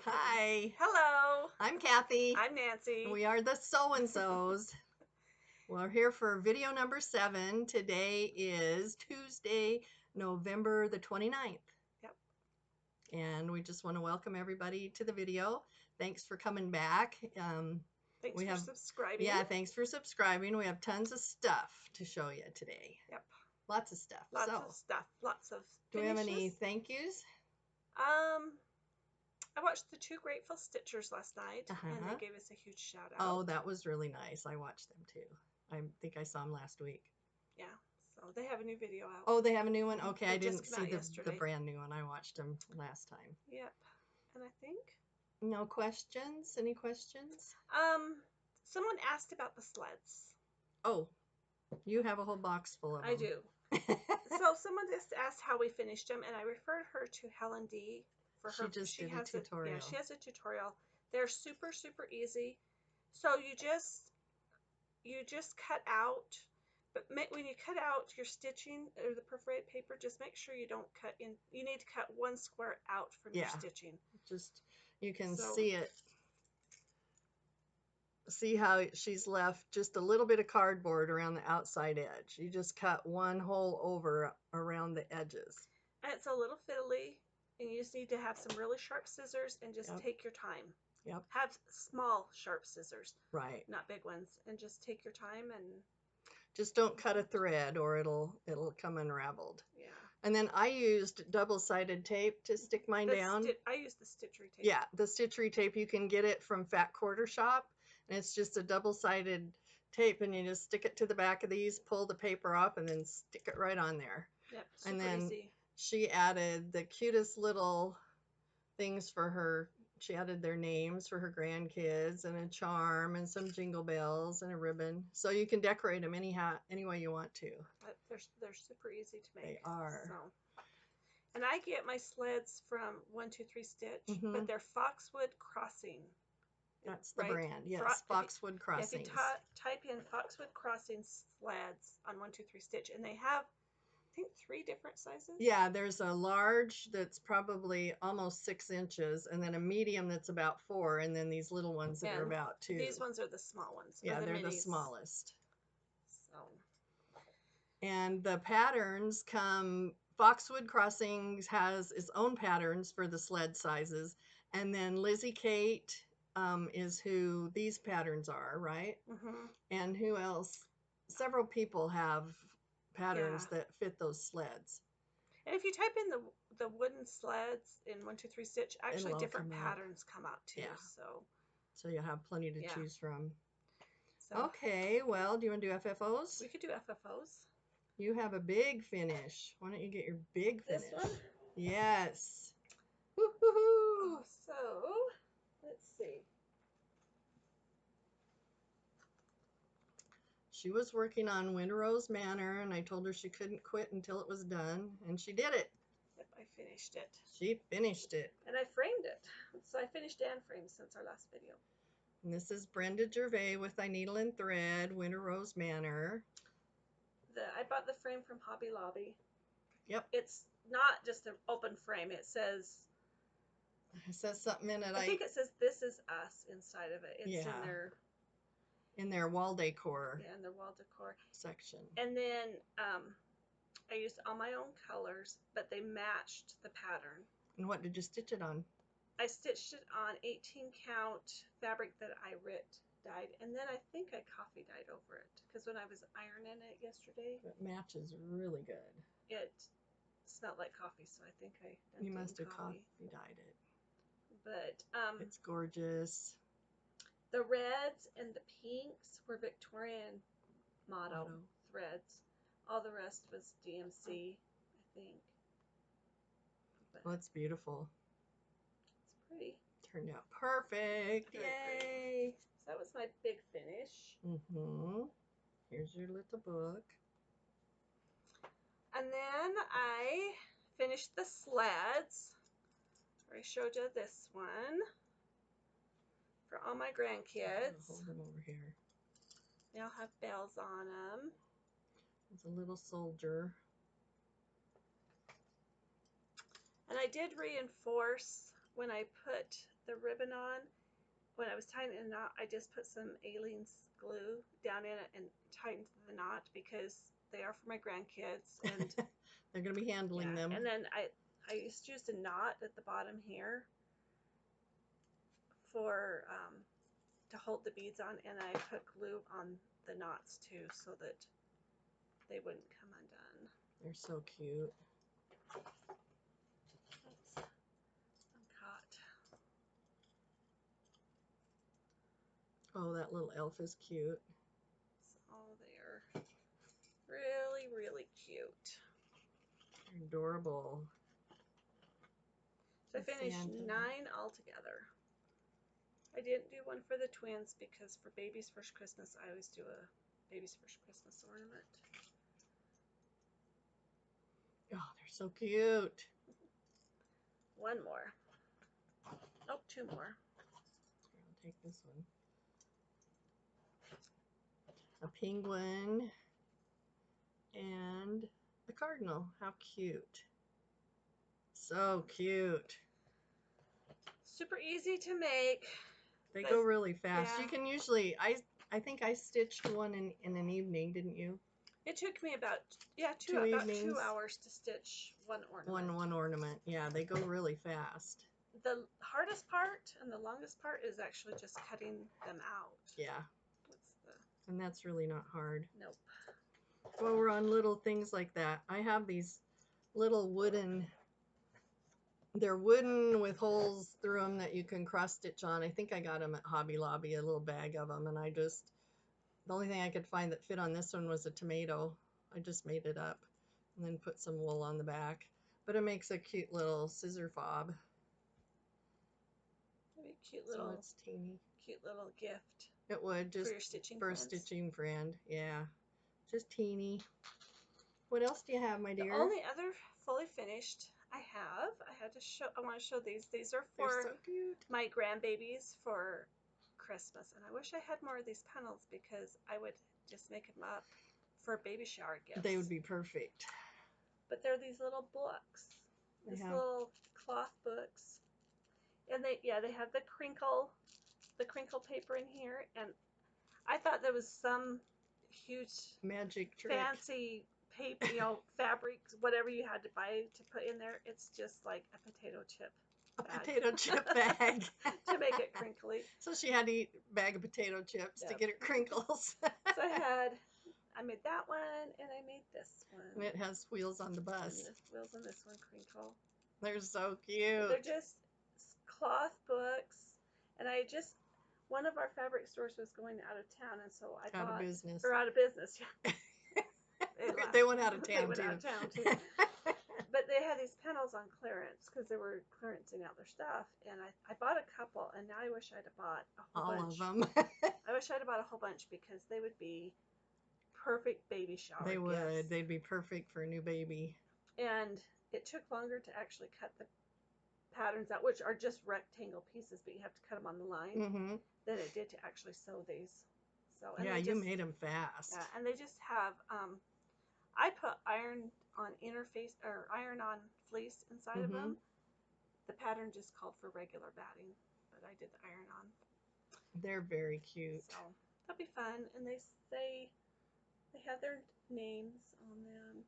Hi. Hello. I'm Kathy. I'm Nancy. We are the So-and-Sos. We're here for video number 7. Today is Tuesday, November the 29th. Yep. And we just want to welcome everybody to the video. Thanks for coming back. Thanks for subscribing. Yeah, thanks for subscribing. We have tons of stuff to show you today. Yep. Lots of stuff. Lots of stuff. Lots of finishes. Do we have any thank yous? I watched the 2 Grateful Stitchers last night, and they gave us a huge shout out. Oh, that was really nice. I watched them too. I think I saw them last week. Yeah, so they have a new video out. Oh, they have a new one? Okay, They I didn't just came see out the brand new one. I watched them last time. Yep. And I think No questions? Any questions? someone asked about the sleds. Oh, you have a whole box full of them. I do. So someone just asked how we finished them, and I referred her to Helen D. She did a tutorial. She has a tutorial. They're super, super easy. So you just cut out, but when you cut out your stitching or the perforated paper, just make sure you don't cut in. You need to cut 1 square out from your stitching. Just, you can see it. See how she's left just a little bit of cardboard around the outside edge. You just cut 1 hole over around the edges. And it's a little fiddly, and you just need to have some really sharp scissors and just take your time. Yep. Have small, sharp scissors. Right. Not big ones. And just take your time and just don't cut a thread or it'll come unraveled. Yeah. And then I used double-sided tape to stick mine down. I used the stitchery tape. Yeah, the stitchery tape. You can get it from Fat Quarter Shop, and it's just a double-sided tape, and you just stick it to the back of these, pull the paper off, and then stick it right on there. Yep, super and then easy. She added the cutest little things for her. She added their names for her grandkids and a charm and some jingle bells and a ribbon. So you can decorate them any way you want to. They're super easy to make. They are. So. And I get my sleds from 123 Stitch, but they're Foxwood Crossing. That's the brand, yes. Foxwood Crossings. If you type in Foxwood Crossing sleds on 123 Stitch, and they have, I think, 3 different sizes. Yeah, there's a large that's probably almost 6 inches, and then a medium that's about 4, and then these little ones that are about 2. These ones are the small ones. Yeah, they're the smallest. So. And the patterns come. Foxwood Crossings has its own patterns for the sled sizes, and then Lizzie Kate is who these patterns are, right? And who else? Several people have patterns that fit those sleds. And if you type in the wooden sleds in 123 Stitch, actually different patterns come out too. Yeah. So you'll have plenty to choose from. So. Okay, well, do you want to do FFOs? We could do FFOs. You have a big finish. Why don't you get your big finish? This one? Yes. Woo-hoo-hoo. So, let's see. She was working on Winrose Manor, and I told her she couldn't quit until it was done, and she did it. Yep, I finished it. She finished it. And I framed it. So I finished and framed since our last video. And this is Brenda Gervais with Thy Needle and Thread, Winrose Manor. I bought the frame from Hobby Lobby. Yep. It's not just an open frame. It says something in it. I think it says "This is us" inside of it. It's in their wall decor. Yeah, in their wall decor section. And then I used all my own colors, but they matched the pattern. And what did you stitch it on? I stitched it on 18 count fabric that I dyed, and then I think I coffee dyed over it because when I was ironing it yesterday, it matches really good. It smelled like coffee, so I think you must have coffee dyed it. But it's gorgeous. The reds and the pinks were Victorian motto threads. All the rest was DMC, I think. But well, it's beautiful. It's pretty. Turned out perfect. Yay! So that was my big finish. Here's your little book. And then I finished the sleds. I showed you this one for all my grandkids. Hold them over here. They all have bells on them. It's a little soldier. And I did reinforce when I put the ribbon on, when I was tying the knot, I just put some Aleene's glue down in it and tightened the knot because they are for my grandkids, and they're going to be handling them. And then I just used a knot at the bottom here for to hold the beads on, and I put glue on the knots too so that they wouldn't come undone. They're so cute. Oops, I'm caught. Oh, that little elf is cute. So they're really, really cute. They're adorable. So I finished 9 altogether. I didn't do one for the twins because for baby's first Christmas, I always do a baby's first Christmas ornament. Oh, they're so cute. One more. Oh, 2 more. I'll take this one. A penguin and a cardinal. How cute. So cute. Super easy to make. They go really fast. Yeah. You can usually, I think I stitched one in an evening, didn't you? It took me about, about 2 hours to stitch one ornament. One ornament. Yeah, they go really fast. The hardest part and the longest part is actually just cutting them out. Yeah. And that's really not hard. Nope. Well, we're on little things like that. I have these little wooden, they're wooden with holes through them that you can cross stitch on. I think I got them at Hobby Lobby, a little bag of them, and the only thing I could find that fit on this one was a tomato. I just made it up and then put some wool on the back. But it makes a cute little scissor fob. Maybe a cute little, so it's teeny. Cute little gift. It would, just for your stitching for friends. A stitching friend. Yeah, just teeny. What else do you have, my dear? The only other fully finished I had to show. I want to show these. These are for so cute. My grandbabies for Christmas, and I wish I had more of these panels because I would just make them up for baby shower gifts. They would be perfect. But they're these little books, little cloth books, and they have the crinkle paper in here, and I thought there was some huge magic trick, fancy paper, fabric, whatever you had to buy to put in there. It's just like a potato chip bag. Potato chip bag to make it crinkly. So she had to eat a bag of potato chips to get her crinkles. So I made that one, and I made this one. And it has wheels on the bus. And the wheels on this one crinkle. They're so cute. They're just cloth books, and one of our fabric stores was going out of town, and so I out of business. Out of business, yeah. They went out of town, They went out of town, too. But they had these panels on clearance because they were clearancing out their stuff, and I bought a couple, and now I wish I'd have bought a whole bunch. All of them. I wish I'd have bought a whole bunch because they would be perfect baby shower They would. gifts. They'd be perfect for a new baby. And it took longer to actually cut the patterns out, which are just rectangle pieces, but you have to cut them on the line, than it did to actually sew these. So yeah, you made them fast. Yeah, and they just have. I put iron on interface or iron on fleece inside of them. The pattern just called for regular batting, but I did the iron on. They're very cute. So that'll be fun, and they have their names on them.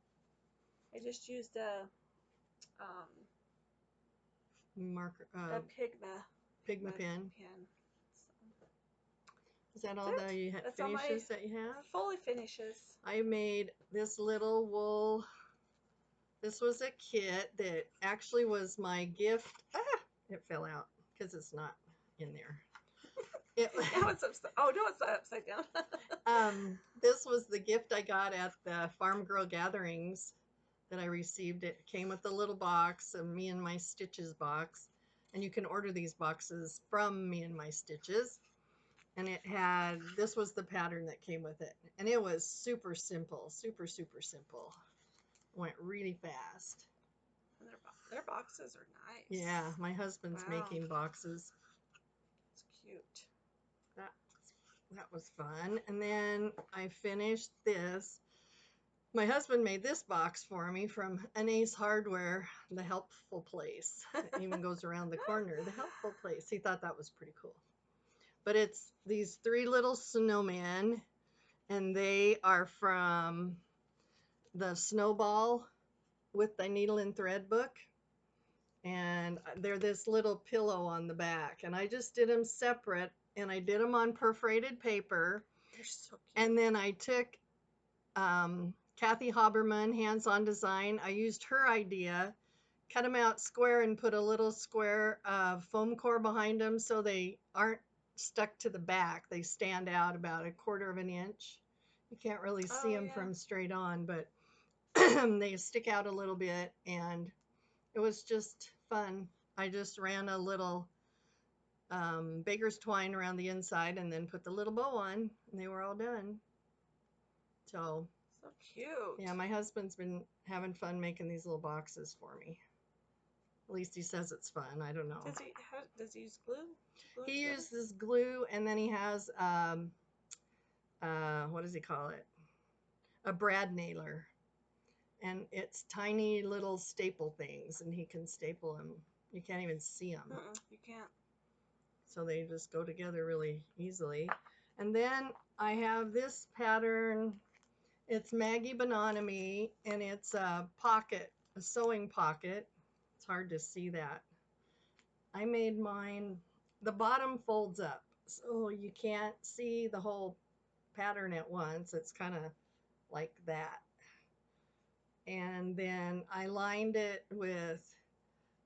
I just used a marker, a Pigma pen. So. Is that all the finishes that you have? Fully finishes. I made this little wool. This was a kit that actually was my gift. It fell out because it's not in there. Now it's upside. Oh no, it's not upside down. This was the gift I got at the Farm Girl gatherings that I received. It came with a little box, a Me and My Stitches box, and you can order these boxes from Me and My Stitches. And this was the pattern that came with it. And it was super simple, super, super simple. Went really fast. And their boxes are nice. Yeah, my husband's making boxes. It's cute. That was fun. And then I finished this. My husband made this box for me from an Ace Hardware, the helpful place. It even goes around the corner, the helpful place. He thought that was pretty cool. But it's these 3 little snowmen, and they are from the Snowball with the Needle and Thread book. And they're this little pillow on the back. And I just did them separate, and I did them on perforated paper. They're so cute. And then I took Kathy Haberman, Hands On Design. I used her idea, cut them out square and put a little square foam core behind them so they aren't stuck to the back. They stand out about 1/4 of an inch. You can't really see them from straight on, but they stick out a little bit, and it was just fun. I just ran a little baker's twine around the inside and then put the little bow on, and they were all done. So cute. Yeah, my husband's been having fun making these little boxes for me. At least he says it's fun. I don't know. Does he use glue? He uses glue, and then he has what does he call it? A brad nailer, and it's tiny little staple things, and he can staple them. You can't even see them. You can't. So they just go together really easily. And then I have this pattern. It's Maggie Bononomy, and it's a pocket, a sewing pocket. It's hard to see that. I made mine, the bottom folds up, so you can't see the whole pattern at once. It's kind of like that. And then I lined it with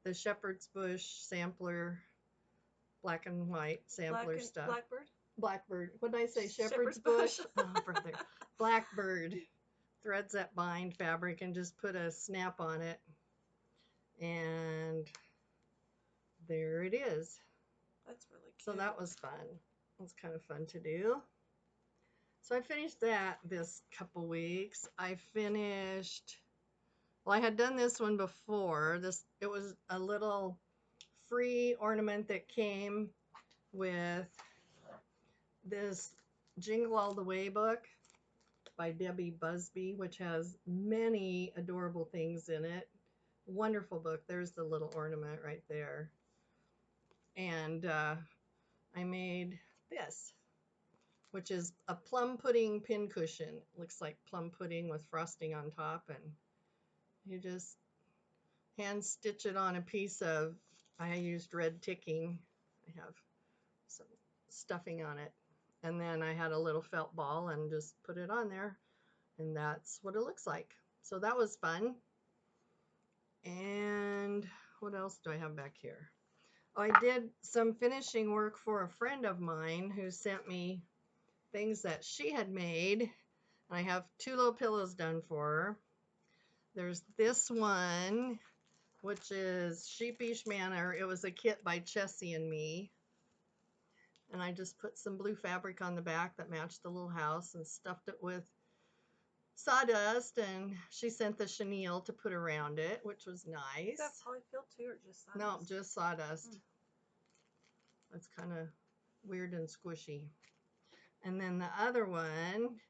the shepherd's bush sampler, black and white sampler stuff. Blackbird? Blackbird. What did I say? Shepherd's bush? Oh, brother. Blackbird threads that bind fabric, and just put a snap on it. And there it is. That's really cute. So that was fun. It was kind of fun to do. So I finished that this couple weeks. I finished, well, I had done this one before. It was a little free ornament that came with this Jingle All the Way book by Debbie Busby, which has many adorable things in it. Wonderful book. There's the little ornament right there. And I made this, which is a plum pudding pincushion. It looks like plum pudding with frosting on top, and you just hand stitch it on a piece of, I used red ticking. I have some stuffing on it. And then I had a little felt ball and just put it on there, and that's what it looks like. So that was fun. And what else do I have back here? Oh, I did some finishing work for a friend of mine who sent me things that she had made. And I have 2 little pillows done for her. There's this one, which is Sheepish Manor. It was a kit by Chessie and me. And I just put some blue fabric on the back that matched the little house and stuffed it with sawdust, and she sent the chenille to put around it, which was nice. Is that polyfill too, or just sawdust? No, just sawdust. That's kind of weird and squishy. And then the other one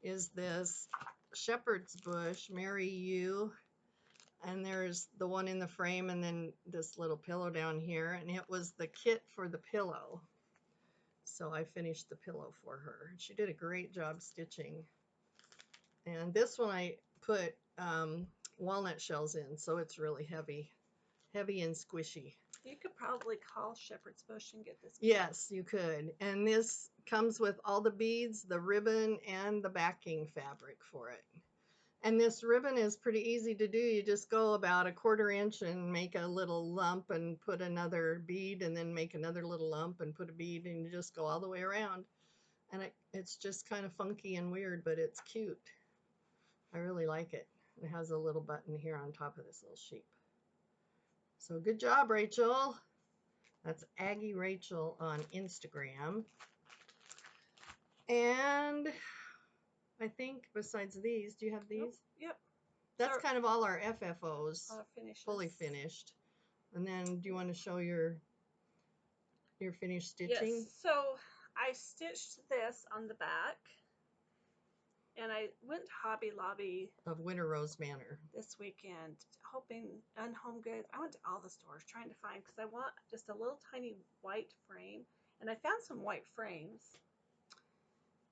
is this shepherd's bush, Marry You. And there's the one in the frame, and then this little pillow down here, and it was the kit for the pillow. So I finished the pillow for her. She did a great job stitching. And this one I put walnut shells in, so it's really heavy and squishy. You could probably call Shepherd's Bush and get this. Yes, you could. And this comes with all the beads, the ribbon, and the backing fabric for it. And this ribbon is pretty easy to do. You just go about 1/4 inch and make a little lump and put another bead, and then make another little lump and put a bead, and you just go all the way around. And it's just kind of funky and weird, but it's cute. I really like it. It has a little button here on top of this little sheep. So good job, Rachel. That's Aggie Rachel on Instagram. And I think besides these, do you have these? Yep. That's kind of all our FFOs. Finishes. Fully finished. And then do you want to show your finished stitching? Yes. So I stitched this on the back, And I went to Hobby Lobby of Winter Rose Manor this weekend, hoping, and Home Goods. I went to all the stores trying to find, because I want just a little tiny white frame. And I found some white frames,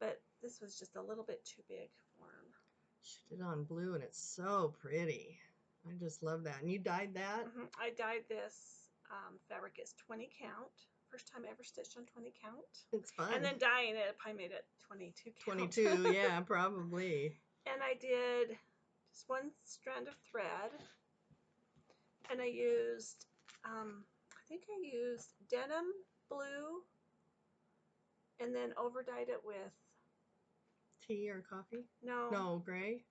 but this was just a little bit too big for them. She did on blue, and it's so pretty. I just love that. And you dyed that? I dyed this fabric. It's 20 count. First time I ever stitched on 20 count. It's fun. And then dyeing it, I probably made it 22 count. 22, yeah, probably. And I did just one strand of thread. And I used, I think I used denim blue, and then overdyed it with tea or coffee? No, gray.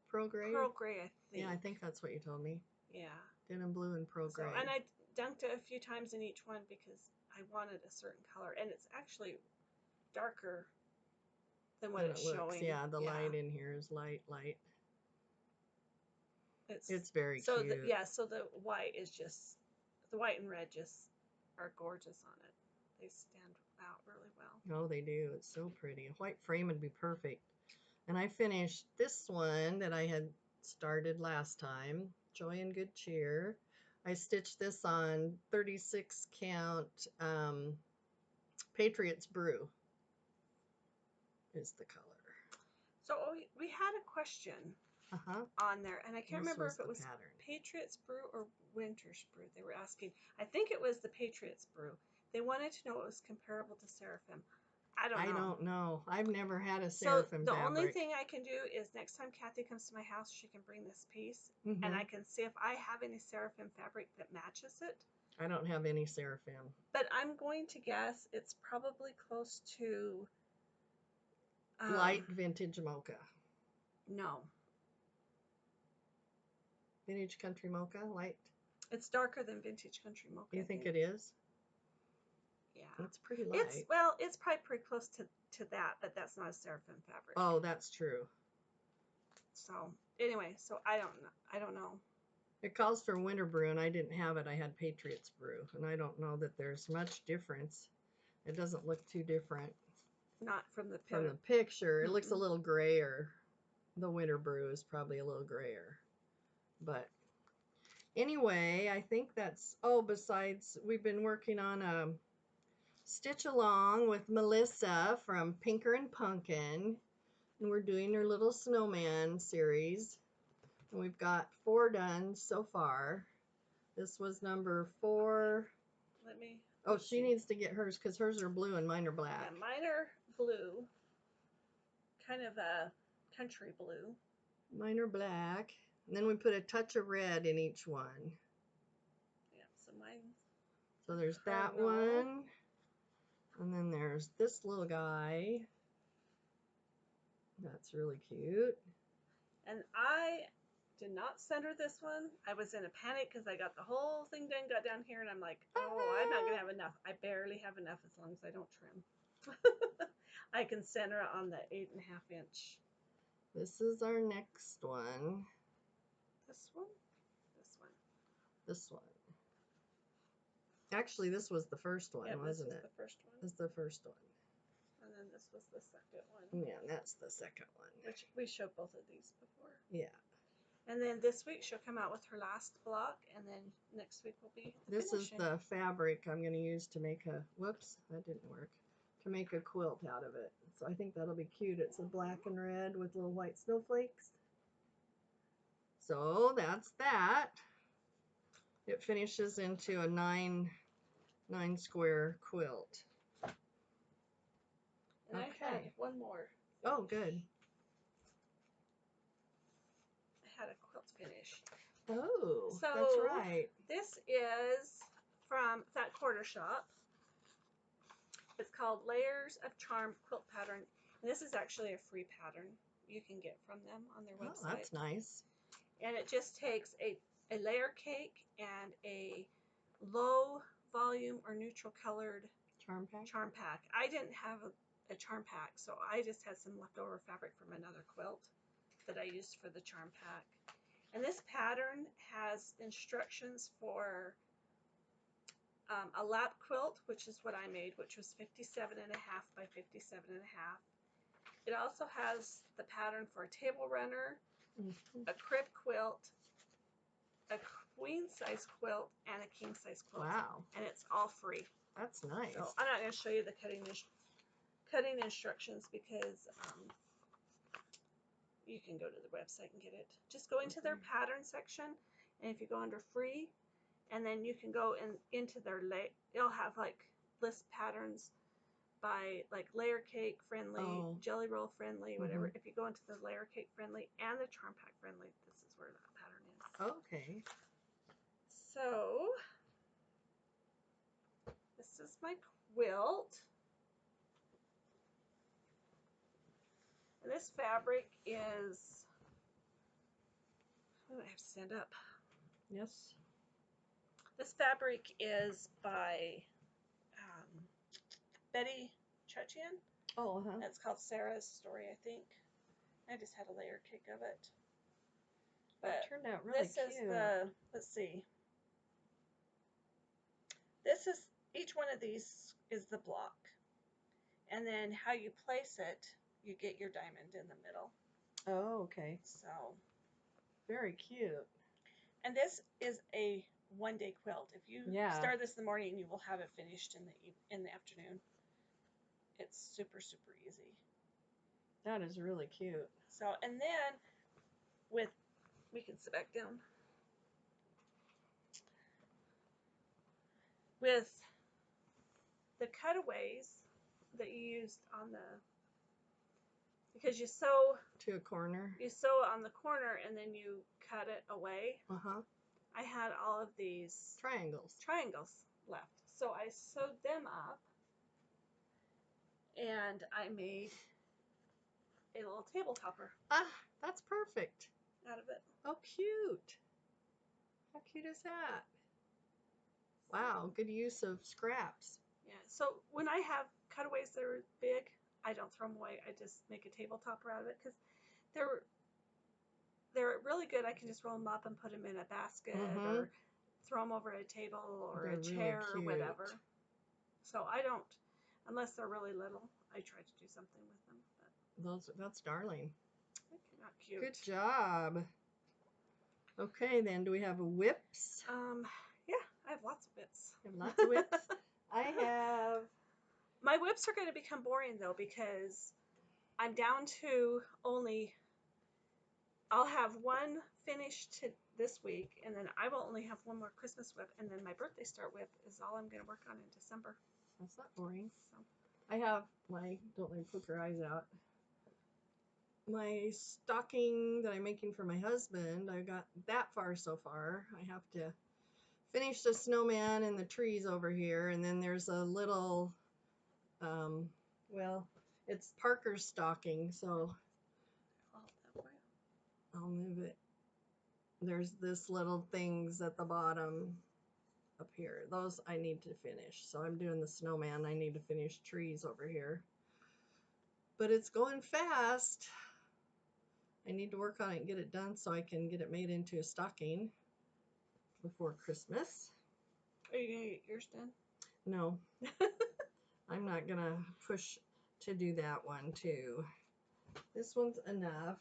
Pearl gray. Pearl gray, I think. Yeah, I think that's what you told me. Yeah. Denim blue and pearl gray. And I dunked it a few times in each one because I wanted a certain color, and it's actually darker than what it's showing. Yeah, the light in here is light. It's very so cute. So the white is just, the white and red just are gorgeous on it. They stand out really well. Oh, they do. It's so pretty. A white frame would be perfect. And I finished this one that I had started last time, Joy and Good Cheer. I stitched this on 36 count Patriots Brew is the color. So we had a question on there, and I can't remember if it was Patriots Brew or Winter's Brew. They were asking. I think it was the Patriots Brew. They wanted to know it was comparable to Seraphim. I don't know. I've never had a Seraphim so the fabric. only thing I can do is next time Kathy comes to my house, she can bring this piece, and I can see if I have any Seraphim fabric that matches it. I don't have any Seraphim. But I'm going to guess it's probably close to light vintage mocha. No. Vintage country mocha, light. It's darker than vintage country mocha. You think it is? Yeah. It's pretty light. It's probably pretty close to that, but that's not a Seraphim fabric. Oh, that's true. So anyway, so I don't know. It calls for Winter Brew, and I didn't have it. I had Patriots Brew, and I don't know that there's much difference. It doesn't look too different. Not from the picture. From the picture, it looks a little grayer. The Winter Brew is probably a little grayer. But anyway, I think that's, besides, we've been working on a stitch along with Melissa from Pinker and Pumpkin, and we're doing her little snowman series. And we've got 4 done so far. This was number 4. She needs to get hers because hers are blue and mine are black. Yeah, mine are blue. Kind of a country blue. Mine are black. And then we put a touch of red in each one. Yeah, so mine. So there's that one. And then there's this little guy. That's really cute. And I did not center this one. I was in a panic because I got the whole thing done, got down here, and I'm like, oh, I'm not going to have enough. I barely have enough as long as I don't trim. I can center it on the 8.5 inch. This is our next one. This one? This one. This one. Actually, this was the first one, wasn't it? The first one. This is the first one. And then this was the second one. Yeah, that's the second one. Which we showed both of these before. Yeah. And then this week she'll come out with her last block, and then next week will be the finishing. Is the fabric I'm going to use to make a, whoops, that didn't work, to make a quilt out of it. So I think that'll be cute. It's a black and red with little white snowflakes. So that's that. It finishes into a 9 square quilt. And I had one more. Oh, good. I had a quilt finish. Oh, so that's right. This is from that quarter shop. It's called Layers of Charm Quilt Pattern. And this is actually a free pattern you can get from them on their website. Oh, that's nice. And it just takes a layer cake and a low volume or neutral colored charm pack. I didn't have a charm pack, so I just had some leftover fabric from another quilt that I used for the charm pack. And this pattern has instructions for a lap quilt, which is what I made, which was 57.5 by 57.5. It also has the pattern for a table runner, Mhm. a crib quilt, a queen size quilt, and a king size quilt. Wow, And it's all free. that's nice. So I'm not going to show you the cutting instructions because you can go to the website and get it. Just go into their pattern section, and if you go under free, and then you can go into their it'll have like list patterns by like layer cake friendly, jelly roll friendly, whatever. If you go into the layer cake friendly and the charm pack friendly, this is where that pattern is. Okay. So this is my quilt. And this fabric is, oh, I have to stand up. Yes. This fabric is by Betty Chuchian. Oh, It's called Sarah's Story, I think. I just had a layer cake of it. But it turned out really this is the, let's see. This is, each one of these is the block. And then how you place it, you get your diamond in the middle. Oh, okay. So. Very cute. And this is a one-day quilt. If you start this in the morning, you will have it finished in the afternoon. It's super, super easy. That is really cute. So, and then we can sit back down. With the cutaways that you used on the, because you sew to a corner. You sew on the corner and then you cut it away. I had all of these triangles left. So I sewed them up and I made a little table topper. Ah, that's perfect. Out of it. Oh, cute. How cute is that? Wow, good use of scraps. Yeah, so when I have cutaways that are big, I don't throw them away. I just make a table topper out of it because they're really good. I can just roll them up and put them in a basket or throw them over a table or a chair or whatever. So I don't, unless they're really little, I try to do something with them. But that's darling. Not cute. Good job. Okay, then do we have whips? Yeah, I have lots of whips. You have lots of whips? I have. My whips are going to become boring though because I'm down to only. I'll have one finished this week, and then I will only have one more Christmas whip, and then my birthday start whip is all I'm going to work on in December. That's not boring. So. I have my, don't let me poke your eyes out, my stocking that I'm making for my husband. I got that far so far. I have to finish the snowman and the trees over here, and then there's a little, well, it's Parker's stocking, so I'll move it. There's this little things at the bottom up here. Those I need to finish. So I'm doing the snowman. I need to finish trees over here. But it's going fast. I need to work on it and get it done so I can get it made into a stocking before Christmas. Are you going to get yours done? No. I'm not going to push to do that one too. This one's enough.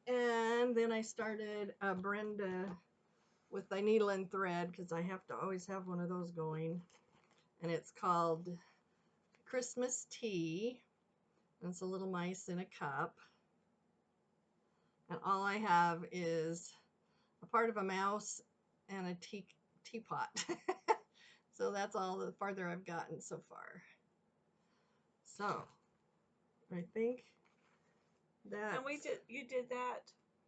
And then I started Brenda with the needle and thread because I have to always have one of those going. And it's called Christmas Tea. And it's a little mice in a cup. And all I have is a part of a mouse and a teapot. So that's all the farther I've gotten so far. So I think that. And you did that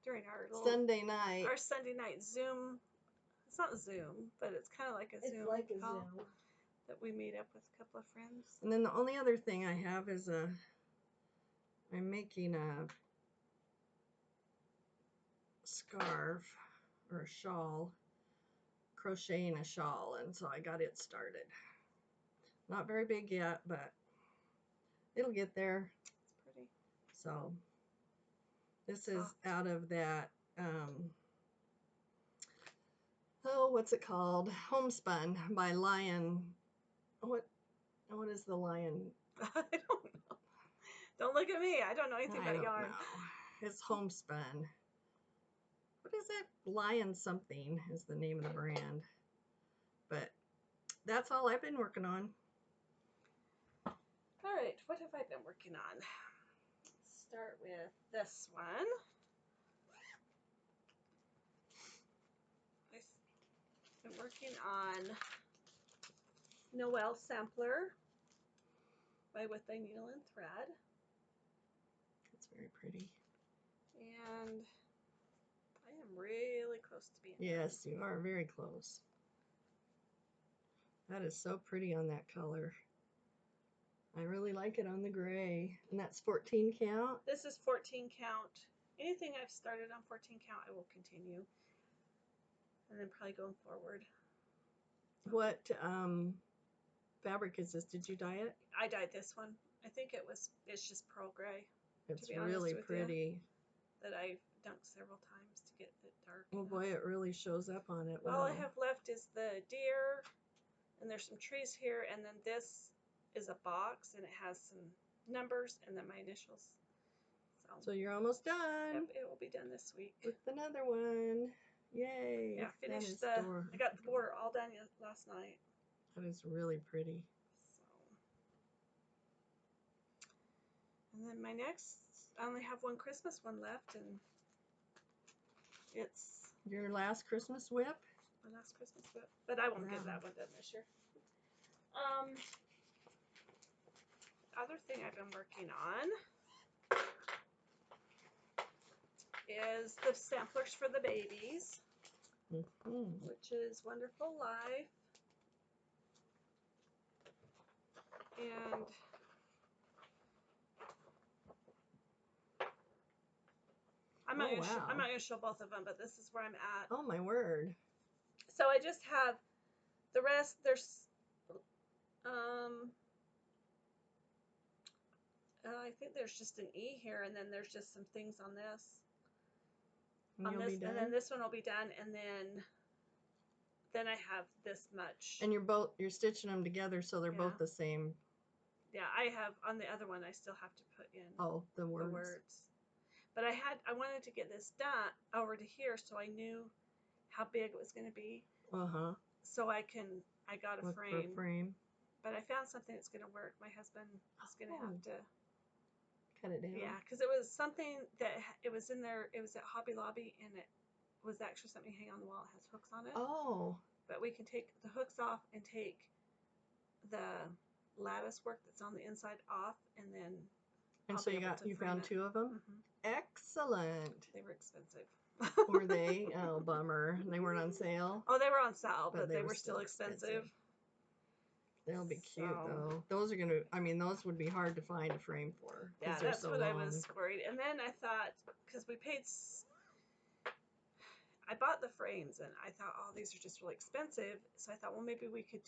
during our little Sunday night. Our Sunday night Zoom. It's not Zoom, but it's kind of like a Zoom call that we meet up with a couple of friends. And then the only other thing I have is I'm making a scarf or a shawl, crocheting a shawl, and so I got it started. Not very big yet, but it'll get there. It's pretty. So this is out of that, oh, what's it called? Homespun by Lion. What is the Lion? I don't know. Don't look at me. I don't know anything I about don't yarn. know. It's homespun. What is it? Lion something is the name of the brand. But that's all I've been working on. All right, what have I been working on? Let's start with this one. I've been working on Noel Sampler by With Thy Needle and Thread. It's very pretty. And I am really close to being Yes, done. you are very close. That is so pretty on that color. I really like it on the gray. And that's 14 count? This is 14 count. Anything I've started on 14 count, I will continue. And then probably going forward. What fabric is this? Did you dye it? I dyed this one. I think it's just pearl gray. It's be honest really with you. pretty. That I've dunked several times to get it dark. Oh boy, it really shows up on it. All Wow. I have left is the deer, and there's some trees here, and then this is a box, and it has some numbers and then my initials. So you're almost done. Yep, it will be done this week. With another one. Yay. Yeah, finished I got the border all done last night. That is really pretty. And then my next, I only have one Christmas one left, and it's your last Christmas whip? My last Christmas whip, but I won't get that one done this year. Other thing I've been working on is the samplers for the babies, which is Wonderful Life. And I'm not going to show both of them, but this is where I'm at. Oh my word. So I just have the rest. There's I think there's just an E here, and then there's just some things on this. And then this one will be done, and then I have this much. And you're stitching them together so they're both the same. Yeah, I have on the other one. I still have to put in the words. But I wanted to get this done over to here so I knew how big it was going to be. So I got a frame. But I found something that's going to work. My husband is going to have to cut it down. Yeah, because it was something that it was in there. It was at Hobby Lobby, and it was actually something you hang on the wall. It has hooks on it. Oh. But we can take the hooks off and take the lattice work that's on the inside off, and then. And so you found two of them? Excellent. They were expensive. Were they? Oh, bummer. They weren't on sale? Oh, they were on sale, but they were still expensive. They'll be cute, though. Those would be hard to find a frame for. Yeah, that's what I was worried. And then I thought, because I bought the frames, and I thought, oh, these are just really expensive. So I thought, well, maybe we could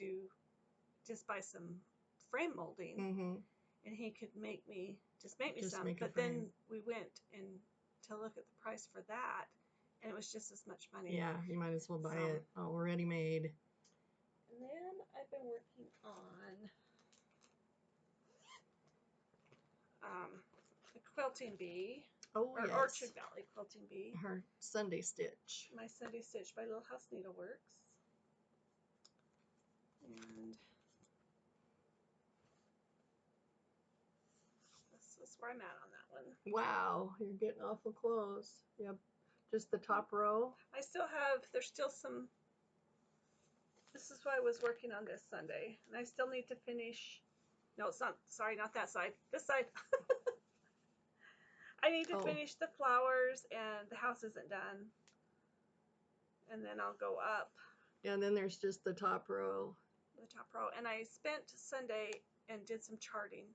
just buy some frame molding, and he could make me some. But then we went to look at the price for that, and it was just as much money. Yeah, you might as well buy it already made. And then I've been working on the Quilting Bee. Yes. Orchard Valley Quilting Bee. Her Sunday Stitch. My Sunday Stitch by Little House Needleworks. And this is where I'm at on that one. Wow, you're getting awful close. Yep. Just the top row? There's still some, this is what I was working on this Sunday. And I still need to finish, no, it's not, sorry, not that side, this side. I need to finish the flowers, and the house isn't done. And then I'll go up. Yeah, and then there's just the top row. The top row. And I spent Sunday and did some charting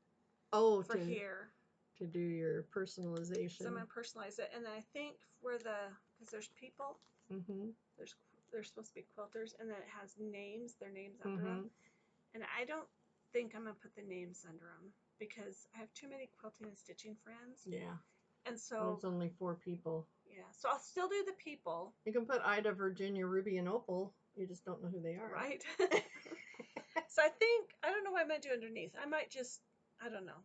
for here. To do your personalization. So I'm going to personalize it. And then I think because there's people, there's supposed to be quilters, and then it has names, their names under them. And I don't think I'm going to put the names under them, because I have too many quilting and stitching friends. Yeah. And so it's only 4 people. Yeah. So I'll still do the people. You can put Ida, Virginia, Ruby, and Opal. You just don't know who they are. Right. So I don't know what I'm going to do underneath. I might just, I don't know.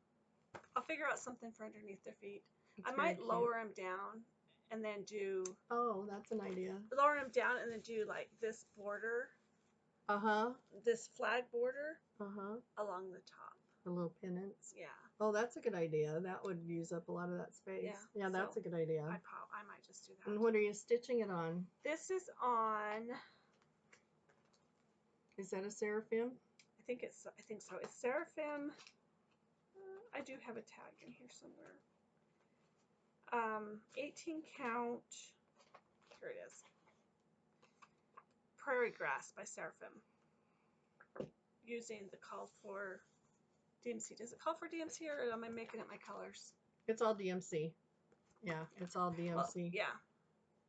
I'll figure out something for underneath their feet. It's I very might cute. lower them down and then do Oh, that's an idea. lower them down and then do like this border, Uh-huh. this flag border Uh-huh. along the top. The little pennants. Yeah. Oh, that's a good idea. That would use up a lot of that space. Yeah. Yeah, that's So a good idea. I might just do that. And what are you stitching it on? This is on. Is that a seraphim? I think so. It's seraphim. I do have a tag in here somewhere. 18 count. Here it is. Prairie Grass by Seraphim. Using the call for DMC. Does it call for DMC or am I making up my colors? It's all DMC. Yeah, it's all DMC. Well, yeah.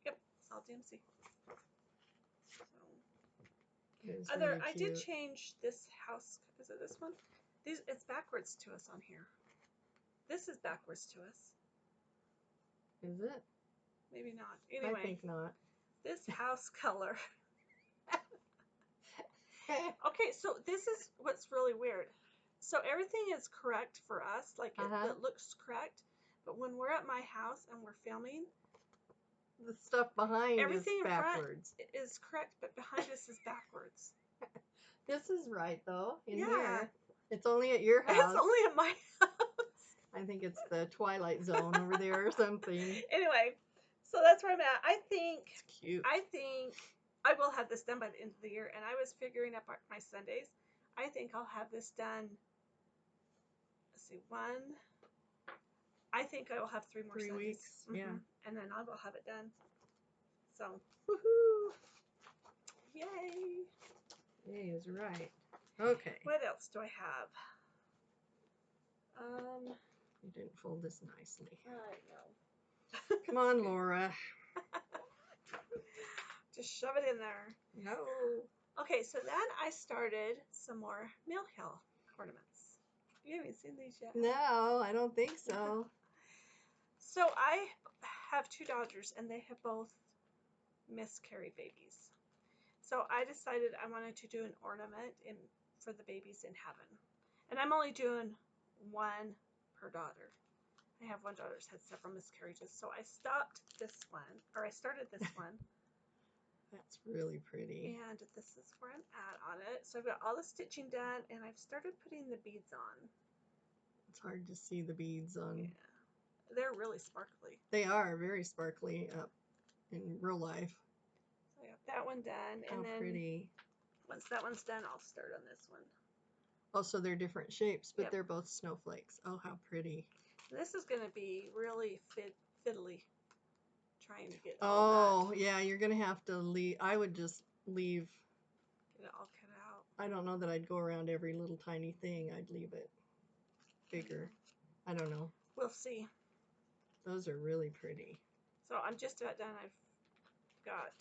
Yep, it's all DMC. So. Really I did change this house. Is it this one? It's backwards to us on here. This is backwards to us. Is it? Maybe not. Anyway. I think not. This house color. Okay, so this is what's really weird. So everything is correct for us, like it looks correct, but when we're at my house and we're filming, the stuff behind everything is backwards. In front is correct, but behind us is backwards. This is right though. In yeah. here, it's only at your house. It's only at my house. I think it's the Twilight Zone over there or something. Anyway, so that's where I'm at. I think it's cute. I think I will have this done by the end of the year, and I was figuring up my Sundays. I think I'll have this done. Let's see, I think I will have 3 more Sundays. 3 weeks, yeah. And then I will have it done. So, woohoo! Yay! Yay is right. Okay. What else do I have? You didn't fold this nicely. I know. Come on, Laura. Just shove it in there. No. Okay, so then I started some more Mill Hill ornaments. You haven't seen these yet? No, I don't think so. So I have 2 daughters, and they have both miscarried babies. So I decided I wanted to do an ornament for the babies in heaven. And I'm only doing 1 per daughter. I have 1 daughter that's had several miscarriages. So I stopped this one, or I started this one. That's really pretty. And this is where I'm at on it. So I've got all the stitching done, and I've started putting the beads on. It's hard to see the beads on. Yeah. They're really sparkly. They are very sparkly up in real life. So I got that one done. And then pretty. Once that one's done, I'll start on this one. Also, they're different shapes, but they're both snowflakes. Oh, how pretty. This is going to be really fiddly. Trying to get all that. Yeah, you're going to have to leave. I would just leave. Get it all cut out. I don't know that I'd go around every little tiny thing. I'd leave it bigger. I don't know. We'll see. Those are really pretty. So I'm just about done. I've got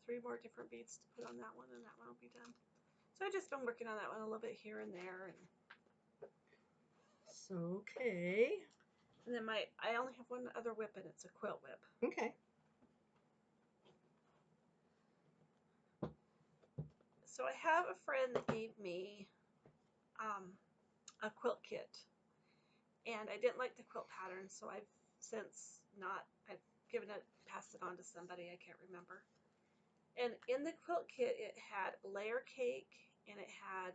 3 more different beads to put on that one, and that one will be done. So I've just been working on that one a little bit here and there. So, okay. And then I only have 1 other whip, and it's a quilt whip. Okay. So I have a friend that gave me a quilt kit, and I didn't like the quilt pattern, so I've since I've passed it on to somebody, I can't remember. And in the quilt kit, it had layer cake, and it had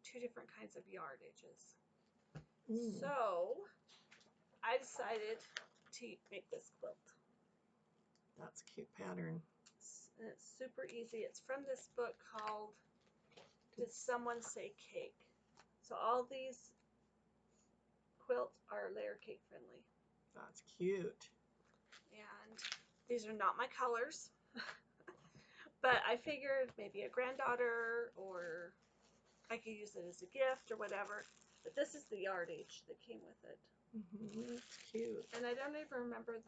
2 different kinds of yardages. So I decided to make this quilt. That's a cute pattern. And it's super easy. It's from this book called Did Someone Say Cake? So all these quilts are layer cake friendly. That's cute. And these are not my colors. But I figured maybe a granddaughter, or I could use it as a gift or whatever. But this is the yardage that came with it. That's cute. And I don't even remember it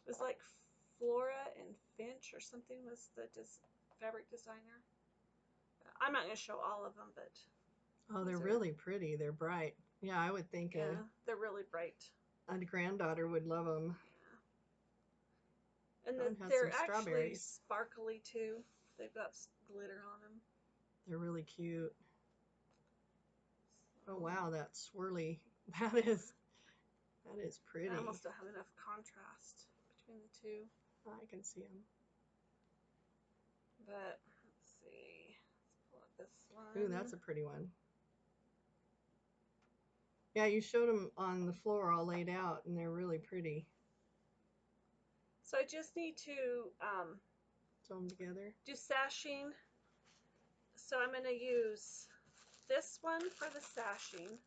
was like Flora and Finch or something was the fabric designer. I'm not going to show all of them, but... Oh, they're really pretty. They're bright. Yeah, I would think they're really bright. A granddaughter would love them. Yeah. And they're actually sparkly too. They've got glitter on them. They're really cute. Oh wow, that swirly That is pretty. I almost don't have enough contrast between the two. I can see them. But let's see. Let's pull up this one. Ooh, that's a pretty one. Yeah, you showed them on the floor all laid out, and they're really pretty. So I just need to Sew them together. do sashing. So I'm going to use this one for the sashing,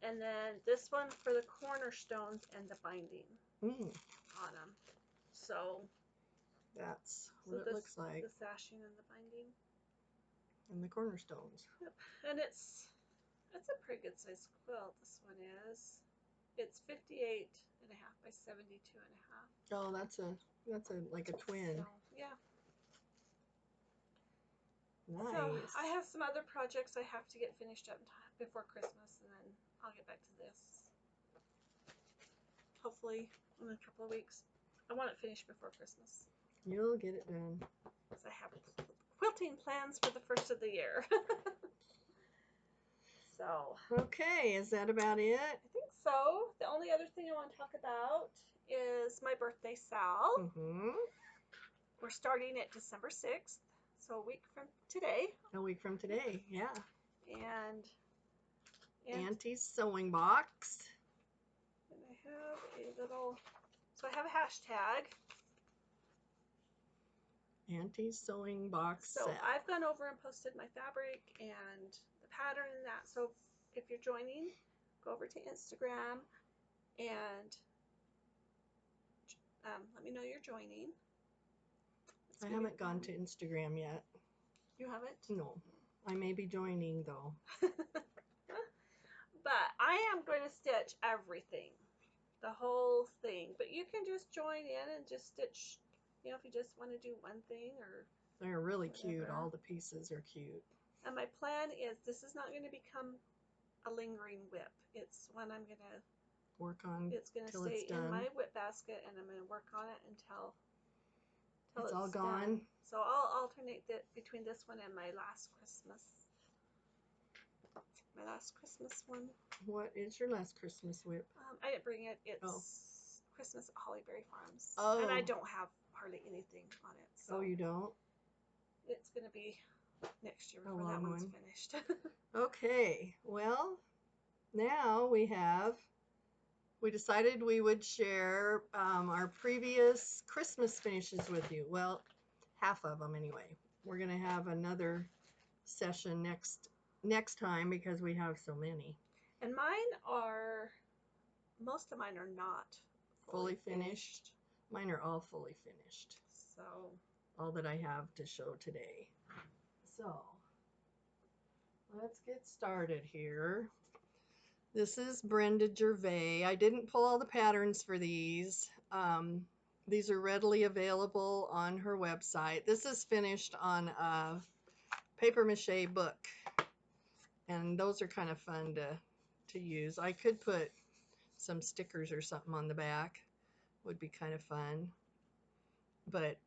and then this one for the cornerstones and the binding on them. So that's what it looks like. The sashing and the binding. And the cornerstones. Yep. And it's a pretty good size quilt. This one is. It's 58 and a half by 72 and a half. Oh, that's like a twin. So, yeah. Nice. So I have some other projects I have to get finished up before Christmas, and then I'll get back to this. Hopefully in a couple of weeks. I want it finished before Christmas. You'll get it done. Because I have quilting plans for the first of the year. So. Okay, is that about it? I think so. The only other thing I want to talk about is my birthday SAL. We're starting it December 6th, so a week from today. A week from today, yeah. And Auntie's sewing box. And I have a little, so I have a hashtag. Auntie's sewing box. So I've gone over and posted my fabric and the pattern and that. So if you're joining, go over to Instagram and let me know you're joining. I haven't gone to Instagram yet. You haven't? No. I may be joining though. But I am going to stitch everything, the whole thing. But you can just join in and just stitch, you know, if you just want to do one thing or. They're really whatever. cute. All the pieces are cute. And my plan is this is not going to become a lingering whip. It's one I'm going to work on. It's going to stay in my whip basket, and I'm going to work on it until it's all gone. Done. So I'll alternate between this one and my last Christmas. My last Christmas one. What is your last Christmas whip? I didn't bring it. It's Christmas at Hollyberry Farms. Oh. And I don't have hardly anything on it. So oh, you don't? It's going to be next year before that one's finished. Okay. Well, now we decided we would share our previous Christmas finishes with you. Well, half of them anyway. We're going to have another session next time because we have so many. And most of mine are not fully finished. Mine are all fully finished. So. All that I have to show today. So, let's get started here. This is Brenda Gervais. I didn't pull all the patterns for these. These are readily available on her website. This is finished on a paper mache book. And those are kind of fun to use. I could put some stickers or something on the back. Would be kind of fun. But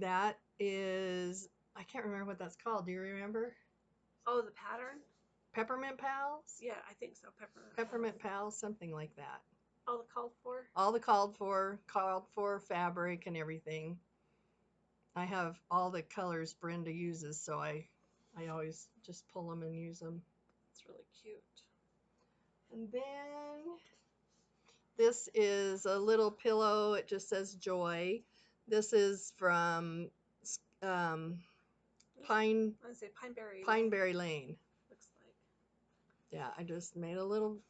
that is, I can't remember what that's called. Do you remember? Oh, the pattern? Peppermint Pals? Yeah, I think so. Peppermint Pals, something like that. All the called for? All the called for fabric and everything. I have all the colors Brenda uses, so I always just pull them and use them. It's really cute. And then this is a little pillow. It just says Joy. This is from Pineberry Lane. Looks like. Yeah, I just made a little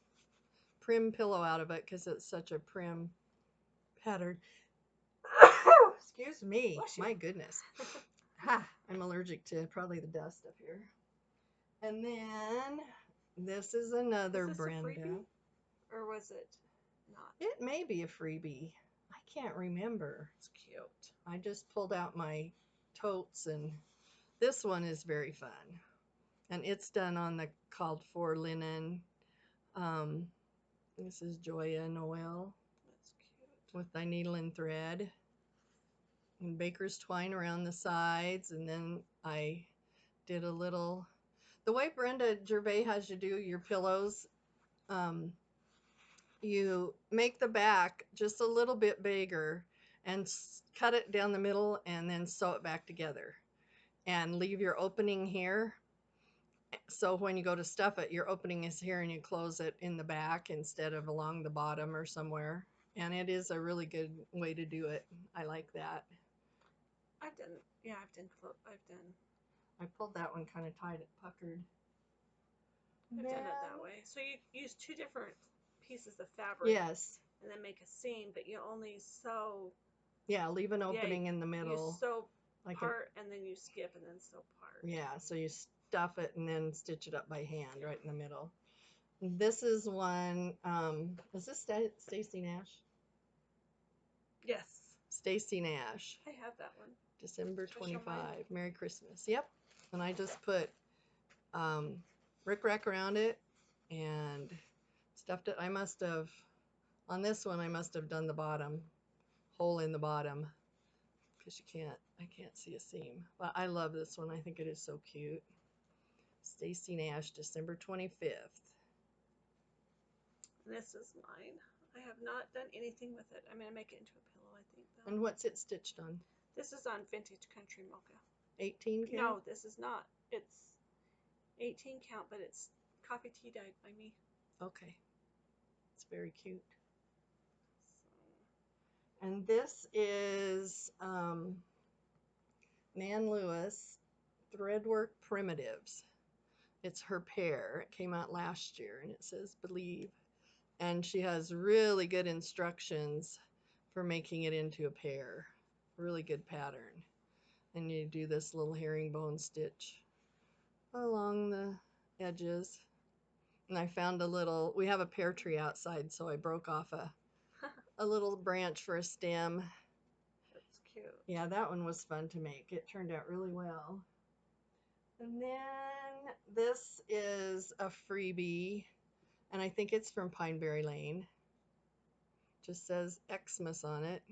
prim pillow out of it because it's such a prim pattern. Excuse me. My goodness. I'm allergic to probably the dust up here. And then this is another Brenda. A freebie? Or was it not? It may be a freebie. I can't remember. It's cute. I just pulled out my totes, and this one is very fun. And it's done on the called for linen. This is Joya Noel. That's cute. With thy needle and thread. And baker's twine around the sides. And then I did a little... The way Brenda Gervais has you do your pillows, um, you make the back just a little bit bigger and cut it down the middle and then sew it back together and leave your opening here. So when you go to stuff it, your opening is here and you close it in the back instead of along the bottom or somewhere. And it is a really good way to do it. I like that. I've done, yeah, I pulled that one kind of tight, it puckered. I've done it Then, that way. So you use two different pieces of fabric yes. and then make a seam, but you only sew, Yeah, leave an yeah, opening in the you middle. sew Like an, part and then you skip and then sew part. yeah, so you stuff it and then stitch it up by hand right in the middle. This is one, is this Stacy Nash? Yes, Stacy Nash, I have that one. December Should I show mine? 25. Merry Christmas. Yep. And I just put rickrack around it and stuffed it. I must have, on this one, I must have done the bottom, hole in the bottom, because I can't see a seam. But I love this one. I think it is so cute. Stacy Nash, December 25th. And this is mine. I have not done anything with it. I'm going to make it into a pillow, I think, though. And what's it stitched on? This is on Vintage Country Mocha. 18 count? No, this is not. It's 18 count, but it's coffee tea dyed by me. Okay. It's very cute. So. And this is Nan Lewis Threadwork Primitives. It's her pair. It came out last year and it says Believe. And she has really good instructions for making it into a pair. Really good pattern. And you do this little herringbone stitch along the edges. And I found we have a pear tree outside, so I broke off a little branch for a stem. That's cute. Yeah, that one was fun to make. It turned out really well. And then this is a freebie, and I think it's from Pineberry Lane. Just says Xmas on it.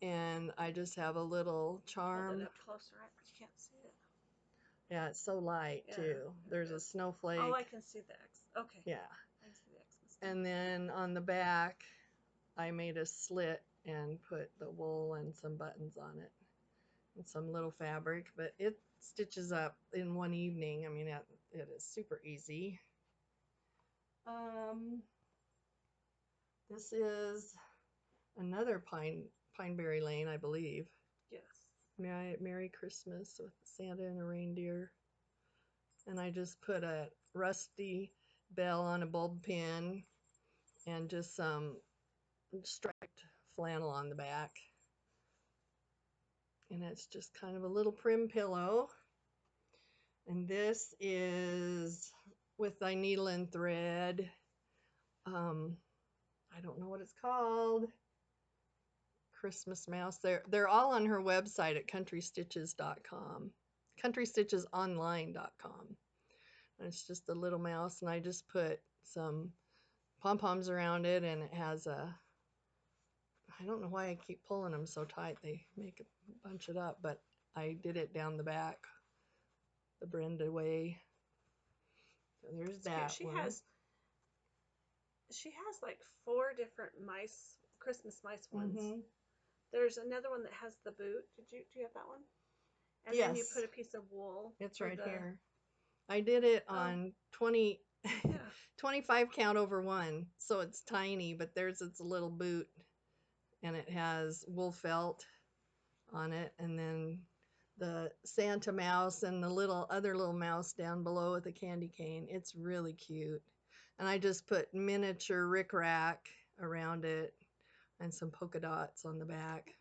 And I just have a little charm. Hold it up closer, but you can't see it. Yeah, it's so light too. There's a snowflake. Oh, I can see the X. Okay. Yeah. I can see the Xmas. And then on the back, I made a slit and put the wool and some buttons on it and some little fabric, but it stitches up in one evening. I mean, it is super easy. This is another Pineberry Lane, I believe. Yes. Merry Christmas with Santa and a reindeer. And I just put a rusty bell on a bulb pin and just some striped flannel on the back. And it's just kind of a little prim pillow. And this is with thy needle and thread. I don't know what it's called. Christmas mouse. They're all on her website at countrystitches.com. countrystitchesonline.com. And it's just a little mouse, and I just put some pom-poms around it, and it has I don't know why I keep pulling them so tight. They make it bunch it up, but I did it down the back the Brenda way. So there's that one. She has like 4 different Christmas mice ones. Mm-hmm. There's another one that has the boot. Do you have that one? And yes. Then you put a piece of wool. It's right here. I did it on 20, yeah. 25 count over 1, so it's tiny, but there's its little boot, and it has wool felt on it, and then the Santa mouse and the other little mouse down below with a candy cane. It's really cute. And I just put miniature rickrack around it and some polka dots on the back.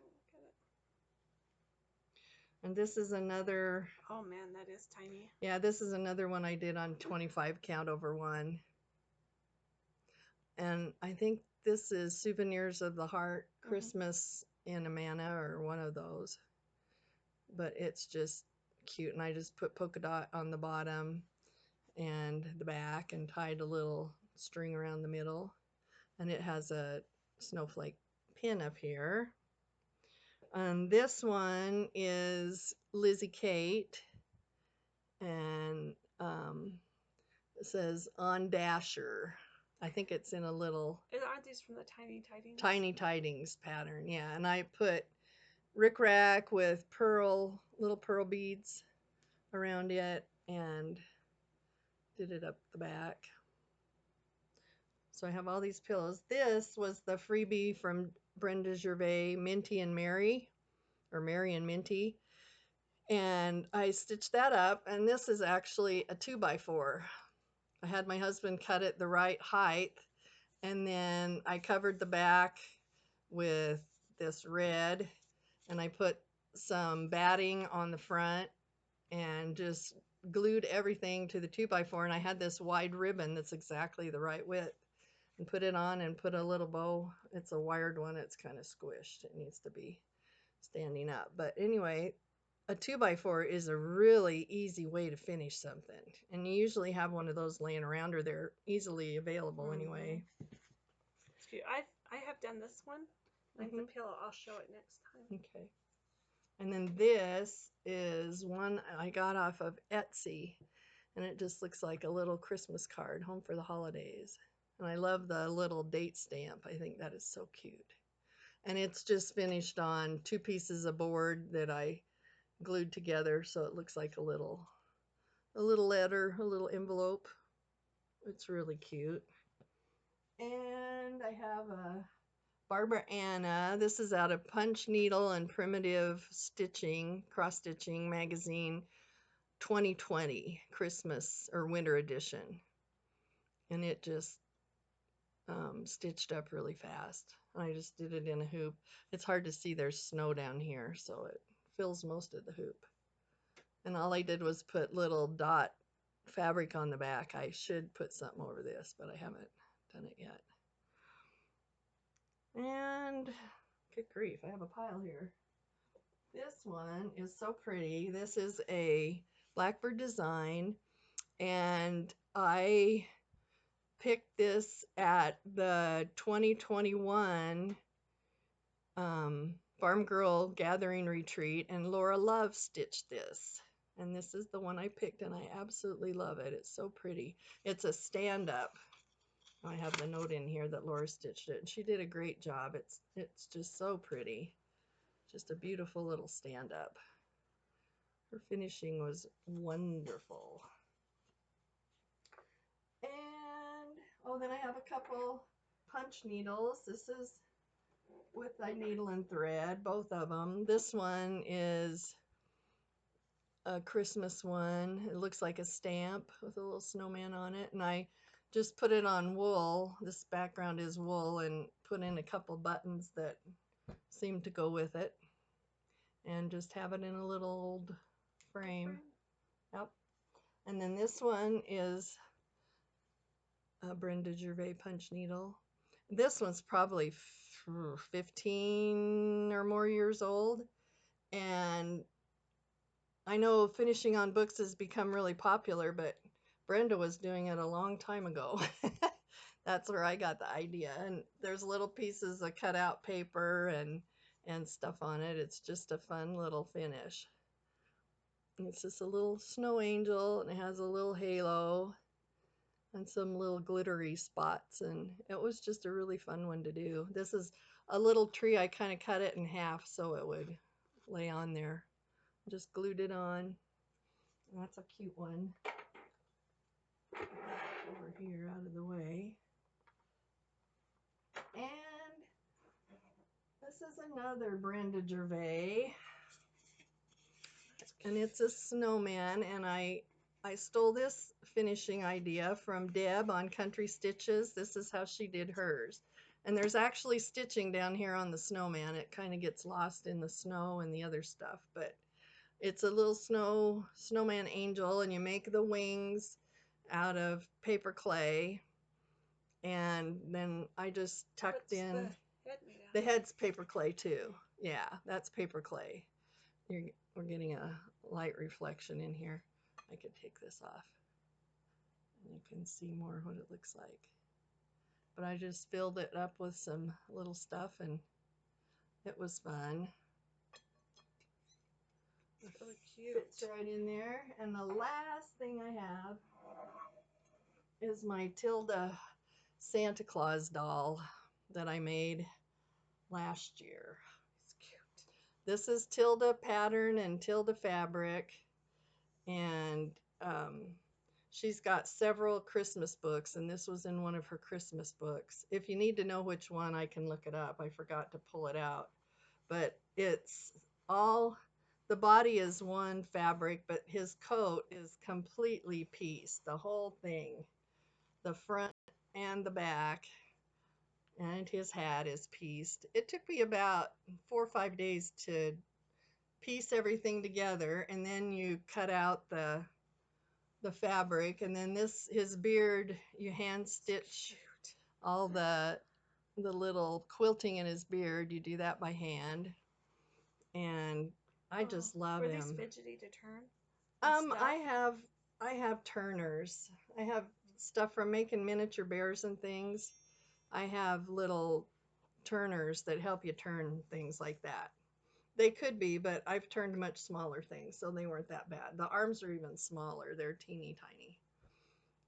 And this is another. Oh man, that is tiny. Yeah, this is another one I did on 25 count over 1. And I think this is Souvenirs of the Heart, Christmas in Amana, or one of those. But it's just cute. And I just put polka dot on the bottom and the back and tied a little string around the middle. And it has a snowflake pin up here. And this one is Lizzie Kate, and It says on Dasher. I think it's in a little Aren't these from the Tiny Tidings? Tiny Tidings pattern. Yeah, and I put rickrack with little pearl beads around it and did it up the back. So I have all these pillows. This was the freebie from Brenda Gervais, Minty and Mary, or Mary and Minty. And I stitched that up, and this is actually a 2x4. I had my husband cut it the right height, and then I covered the back with this red, and I put some batting on the front and just glued everything to the 2x4. And I had this wide ribbon that's exactly the right width, and put it on and put a little bow. It's a wired one. It's kind of squished. It needs to be standing up. But anyway, a 2x4 is a really easy way to finish something. And you usually have one of those laying around, or they're easily available anyway. It's cute. I have done this one. Mine's a pillow. I'll show it next time. Okay. And then this is one I got off of Etsy, and it just looks like a little Christmas card, home for the holidays. And I love the little date stamp. I think that is so cute. And it's just finished on 2 pieces of board that I glued together, so it looks like a little letter, a little envelope. It's really cute. And I have a Barbara Anna. This is out of Punch Needle and Primitive Stitching, Cross Stitching Magazine 2020 Christmas or Winter Edition. And it just stitched up really fast. I just did it in a hoop. It's hard to see, there's snow down here, so it fills most of the hoop. And all I did was put little dot fabric on the back. I should put something over this, but I haven't done it yet. And good grief, I have a pile here. This one is so pretty. This is a Blackbird design, and I picked this at the 2021 Farm Girl Gathering Retreat, and Laura Love stitched this. And this is the one I picked, and I absolutely love it. It's so pretty. It's a stand-up. I have the note in here that Laura stitched it, and she did a great job. It's just so pretty. Just a beautiful little stand-up. Her finishing was wonderful. And, oh, then I have a couple punch needles. This is with a needle and thread, both of them. This one is a Christmas one. It looks like a stamp with a little snowman on it, and I just put it on wool. This background is wool, and put in a couple buttons that seem to go with it, and just have it in a little old frame. Yep. And then this one is a Brenda Gervais punch needle. This one's probably 15 or more years old, and I know finishing on books has become really popular, but Brenda was doing it a long time ago. That's where I got the idea. And there's little pieces of cut out paper and stuff on it. It's just a fun little finish. And it's just a little snow angel, and it has a little halo and some little glittery spots, and it was just a really fun one to do. This is a little tree. I kind of cut it in half so it would lay on there. Just glued it on. That's a cute one. Over here out of the way. And this is another Brenda Gervais. And it's a snowman, and I stole this finishing idea from Deb on Country Stitches. This is how she did hers. And there's actually stitching down here on the snowman. It kind of gets lost in the snow and the other stuff, but it's a little snowman angel, and you make the wings out of paper clay, and then I just tucked What's in the head made out the of? head's paper clay too. Yeah, that's paper clay. We're getting a light reflection in here. I could take this off and you can see more what it looks like. But I just filled it up with some little stuff, and it was fun. It's really cute. Fits right in there. And the last thing I have is my Tilda Santa Claus doll that I made last year. It's cute. This is Tilda pattern and Tilda fabric, and she's got several Christmas books, and this was in one of her Christmas books. If you need to know which one, I can look it up. I forgot to pull it out. But it's all, the body is one fabric, but his coat is completely pieced, the whole thing, the front and the back, and his hat is pieced. It took me about 4 or 5 days to piece everything together, and then you cut out the fabric, and then this, his beard, you hand stitch Cute. all the little quilting in his beard. You do that by hand, and I Oh, just love were these him. fidgety to turn and stuff? I have turners. I have stuff from making miniature bears and things. I have little turners that help you turn things like that. They could be, but I've turned much smaller things, so they weren't that bad. The arms are even smaller. They're teeny tiny.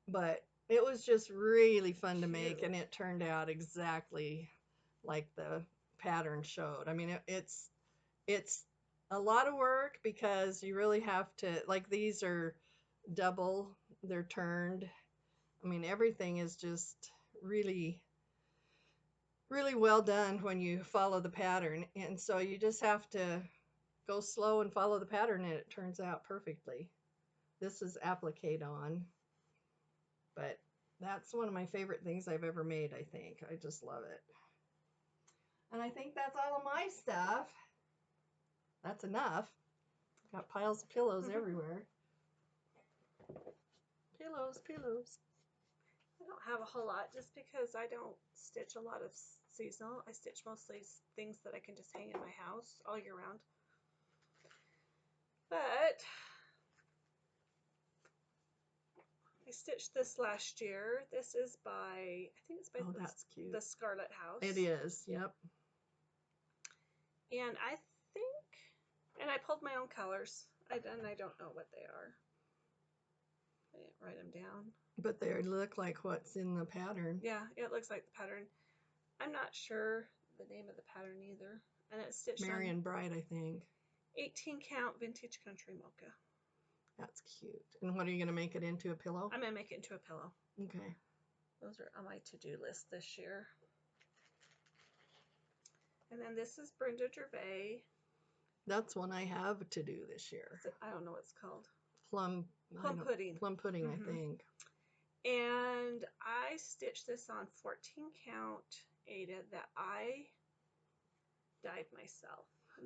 But it was just really fun to make, Cute. and it turned out exactly like the pattern showed. I mean, it's a lot of work because you really have to, like, these are double, they're turned. I mean, everything is just really really well done when you follow the pattern, and so you just have to go slow and follow the pattern, and it turns out perfectly. This is applique on, but that's one of my favorite things I've ever made. I think I just love it, and I think that's all of my stuff. That's enough. Got piles of pillows everywhere. Pillows, pillows. I don't have a whole lot just because I don't stitch a lot of seasonal. I stitch mostly things that I can just hang in my house all year round. But I stitched this last year. This is by, I think it's by Oh, that's cute. the Scarlet House. It is, yep. And I think, and I pulled my own colors. I don't know what they are. I didn't write them down. But they look like what's in the pattern. Yeah, it looks like the pattern. I'm not sure the name of the pattern either. And it's stitched Marion on Bright, I think. 18 count vintage country mocha. That's cute. And what are you going to make it into, a pillow? I'm going to make it into a pillow. Okay. Those are on my to-do list this year. And then this is Brenda Gervais. That's one I have to do this year. I don't know what it's called. Plum pudding. Plum pudding, I think. And I stitched this on 14 count Ada that I dyed myself.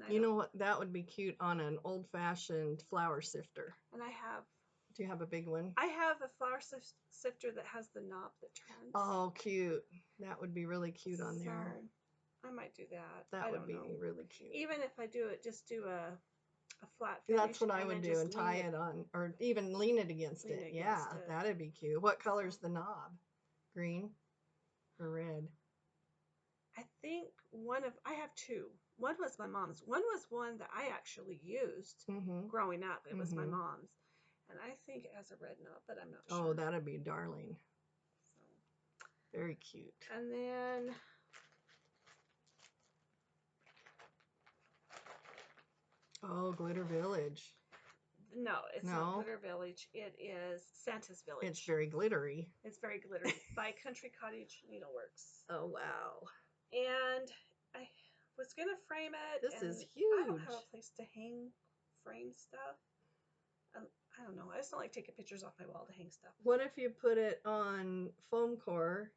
You know what? That would be cute on an old-fashioned flour sifter. And I have. Do you have a big one? I have a flour sifter that has the knob that turns. Oh, cute. That would be really cute on there. I might do that. That would be really cute. Even if I do it, just do a flat finish. That's what I would do, and tie it on, or even lean it against it. Yeah, that'd be cute. What color's the knob? Green or red? I think I have two. One was my mom's. One was one that I actually used growing up. It was my mom's. And I think it has a red knob, but I'm not sure. Oh, that'd be darling. So. Very cute. And then oh, Glitter Village. No, it's not Glitter Village. It is Santa's Village. It's very glittery. It's very glittery. By Country Cottage Needleworks. Oh, wow. And I was going to frame it. This is huge. I don't have a place to hang frame stuff. I don't know. I just don't like taking pictures off my wall to hang stuff. What if you put it on foam core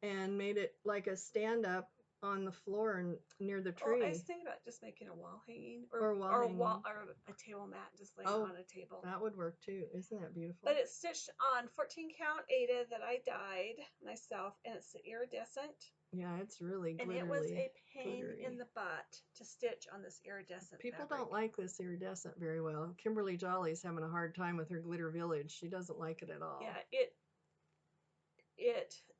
and made it like a stand-up on the floor near the tree? Oh, I was thinking about just making a wall hanging or a table mat, just laying on a table. That would work too. Isn't that beautiful? But it's stitched on 14 count Ada that I dyed myself, and it's the iridescent. Yeah, it's really glittery. And it was a pain in the butt to stitch on this iridescent People fabric. don't like this iridescent very well. Kimberly Jolly's having a hard time with her Glitter Village. She doesn't like it at all. Yeah,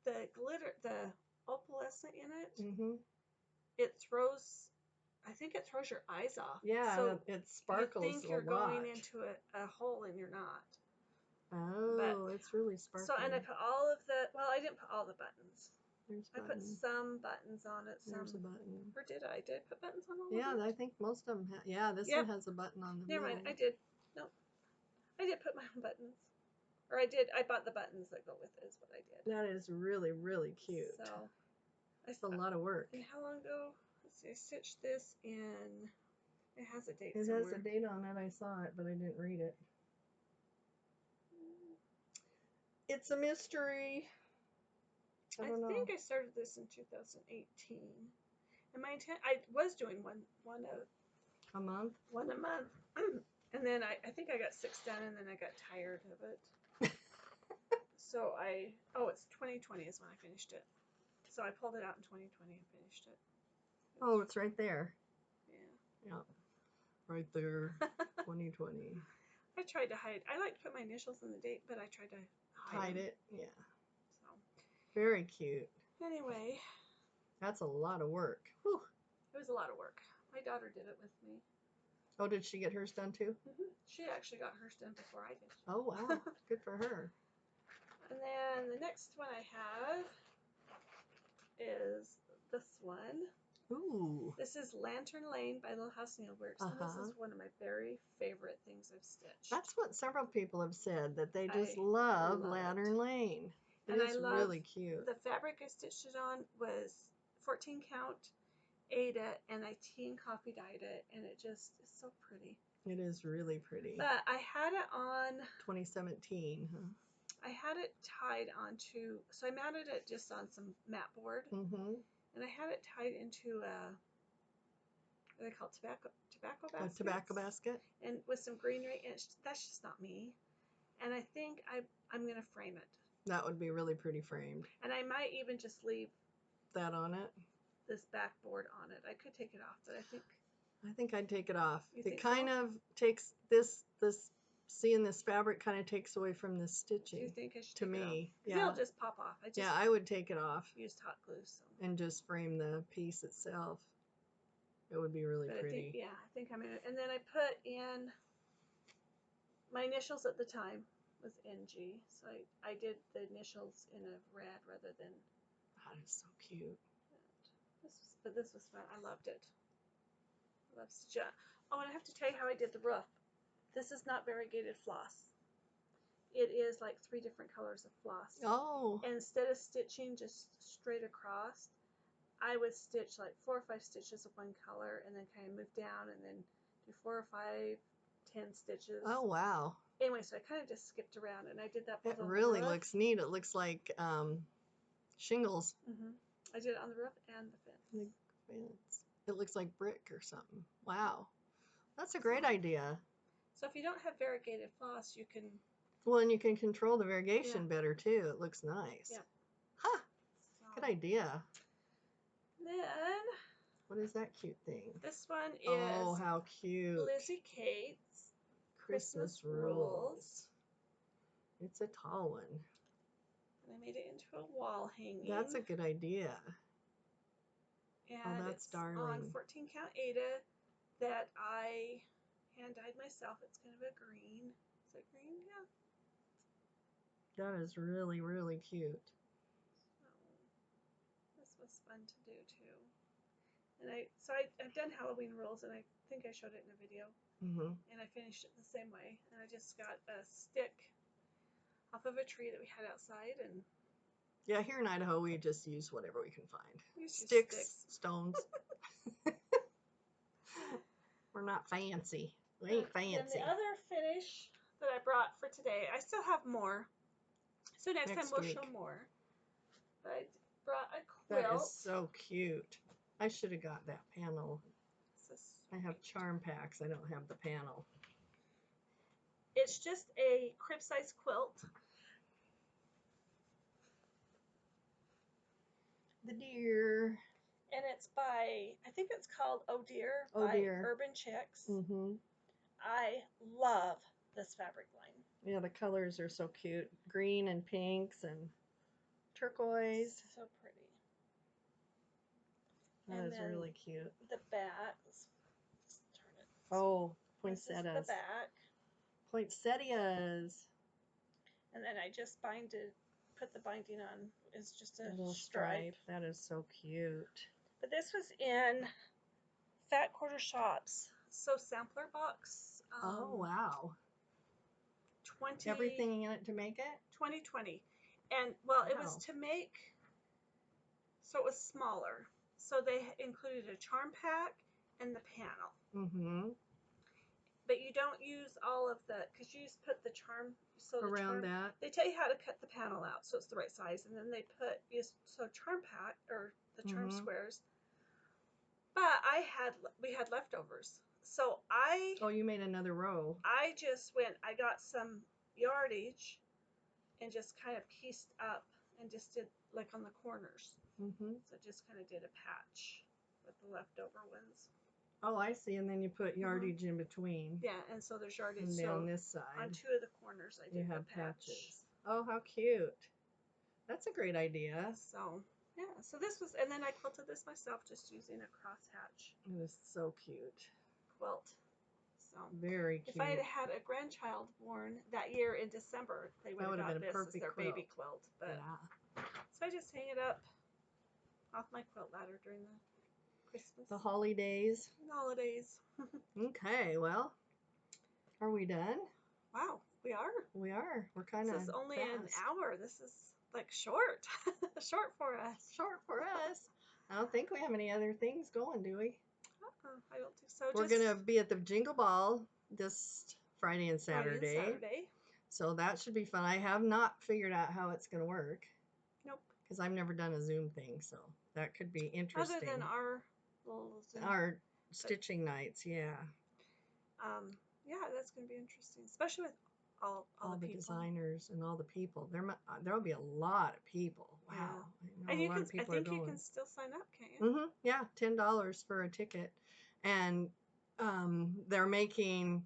the glitter, the opalescent in it, it throws, I think it throws your eyes off. Yeah, so it sparkles. You think you're going into a hole and you're not. But Oh, it's really so, and I sparkly. put all of the, well, I didn't put all the buttons. There's I put button. some buttons on it, There's a some, button. or did I? Did I put buttons on all of Yeah, it? I think most of them. Yeah, this one Yep. has a button on the Never mind. middle. I did. No, I did put my own buttons. Or I did. I bought the buttons that go with it. Is what I did. That is really, really cute. So It's a lot of work. And how long ago? Let's see. I stitched this in. It has a date It somewhere. has a date on it. I saw it, but I didn't read it. It's a mystery. I don't know. think I started this in 2018. And my intent, I was doing one A month. a month. And then I think I got 6 done, and then I got tired of it. So it's 2020 is when I finished it. So I pulled it out in 2020 and finished it. Oh, it's right there. Yeah. Yeah. Right there. 2020. I tried to hide. I like to put my initials in the date, but I tried to hide it. Yeah. So Very cute. anyway, That's a lot of work. Whew. it was a lot of work. My daughter did it with me. Oh, did she get hers done too? She actually got hers done before I did. Oh, wow. Good for her. And then the next one I have is this one. Ooh. This is Lantern Lane by Little House Needleworks. And this is one of my very favorite things I've stitched. That's what several people have said, that they just I love love Lantern Lane. It And is I love really cute. the fabric I stitched it on was 14 count Ada, and I tea and coffee dyed it, and it just is so pretty. It is really pretty. But I had it on 2017, huh? I had it tied onto, so I mounted it just on some mat board, and I had it tied into a, what do they call it, tobacco basket? A tobacco basket? And with some greenery, and that's just not me. And I think I'm going to frame it. That would be really pretty framed. And I might even just leave that on it. This backboard on it. I could take it off, but I think I'd take it off. It kind of takes this seeing this fabric kind of takes away from the stitching. Do you think I should to take me? it off? Yeah. It'll just pop off. I would take it off. Used hot glue, so. And just frame the piece itself. It would be really pretty. I think I'm gonna. And then I put in my initials at the time was NG, so I did the initials in a red rather than. That is so cute. This was fun. I loved it. Oh, and I have to tell you how I did the roof. This is not variegated floss. It is like 3 different colors of floss. Oh. And instead of stitching just straight across, I would stitch like 4 or 5 stitches of one color, and then kind of move down, and then do 4 or 5, 10 stitches. Oh, wow. Anyway, so I kind of just skipped around, and I did that. It really looks neat. It looks like shingles. I did it on the roof and the fence. The fence. It looks like brick or something. Wow. That's a great idea. So if you don't have variegated floss, you can. Well, and you can control the variegation better too. It looks nice. Yeah. Huh. Good idea. Then. What is that cute thing? This one is. Oh, how cute. Lizzie Kate's Christmas Rules. It's a tall one. And I made it into a wall hanging. That's a good idea. And that's it's darling. on 14 count Ada that I hand dyed myself. It's kind of a green. Is it green? Yeah. That is really, really cute. So, this was fun to do too. And I've done Halloween rules, and I think I showed it in a video. And I finished it the same way. And I just got a stick off of a tree that we had outside, and yeah, here in Idaho we just use whatever we can find. Sticks. Stones. We're not fancy. We ain't fancy. And the other finish that I brought for today, I still have more. So next time we'll show more. But I brought a quilt. That is so cute. I should have got that panel. I have charm packs. I don't have the panel. It's just a crib size quilt. The deer. And it's by, I think it's called Oh Dear by Urban Chicks. I love this fabric line. Yeah, the colors are so cute. Green and pinks and turquoise. So pretty. That is really cute. The back. Let's turn it. Oh, poinsettias. This is the back. Poinsettias. And then I just put the binding on. It's just a little stripe. That is so cute. But this was in Fat Quarter Shops. So sampler box. Oh, wow. 20, Everything in it to make it? 2020. And well, it was Wow. to make, so it was smaller. So they included a charm pack and the panel. Mm-hmm. But you don't use all of the, because you just put the charm, so the Around charm, that. they tell you how to cut the panel out so it's the right size, and then they put, so charm pack, or the charm Mm-hmm. squares. But we had leftovers. So Oh, you made another row. I just went, I got some yardage and just kind of pieced up and just did like on the corners. Mm-hmm. So just kind of did a patch with the leftover ones. Oh, I see. And then you put yardage in between. Yeah, and so there's yardage. And So down this side, on 2 of the corners, I you did the have patch. patches. Oh, how cute. That's a great idea. So yeah, so this was, and then I quilted this myself just using a crosshatch It is so cute. quilt. So Very if cute. I had had a grandchild born that year in December, they would have got been a this as perfect their quilt. baby quilt. But Yeah. so I just hang it up off my quilt ladder during the Christmas The holidays. holidays. Okay, well, are we done? Wow, we are. We are. We're kind of This is only fast. an hour. This is like short, short for us. Short for us. I don't think we have any other things going, do we? I don't think so. We're Just going to be at the Jingle Ball this Friday and Saturday. Friday and Saturday. So that should be fun. I have not figured out how it's going to work. Nope. Because I've never done a Zoom thing, so that could be interesting. Other than our little Zoom. Our stitching nights, yeah. Yeah, that's going to be interesting, especially with all the people. Designers and all the people. There'll be a lot of people. Wow. Yeah. And you can, I think you can still sign up, can't you? Mm-hmm. Yeah, $10 for a ticket. And they're making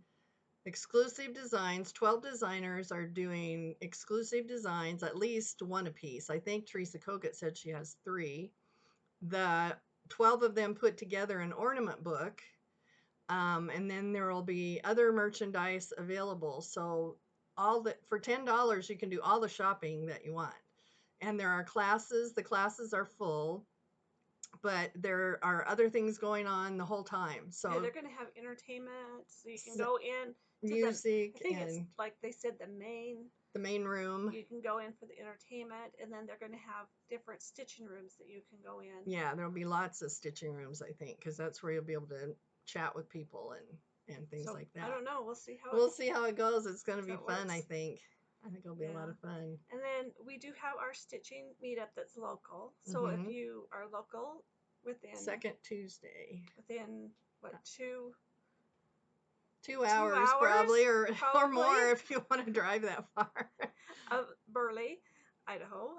exclusive designs. 12 designers are doing exclusive designs, at least one a piece. I think Teresa Kogut said she has 3. The 12 of them put together an ornament book. And then there will be other merchandise available. So for $10 you can do all the shopping that you want. And there are classes. The classes are full, but there are other things going on the whole time. So yeah, they're going to have entertainment, so you can go in to music, I think it's like they said the main room. You can go in for the entertainment, and then they're going to have different stitching rooms that you can go in. Yeah, there'll be lots of stitching rooms, I think, because that's where you'll be able to chat with people and things like that. I don't know. We'll see how it goes. It's going to be fun, I think. I think it'll be a lot of fun. And then we do have our stitching meetup that's local. So if you are local within second Tuesday, within what, 2 hours probably, or more if you want to drive that far. Of Burley, Idaho.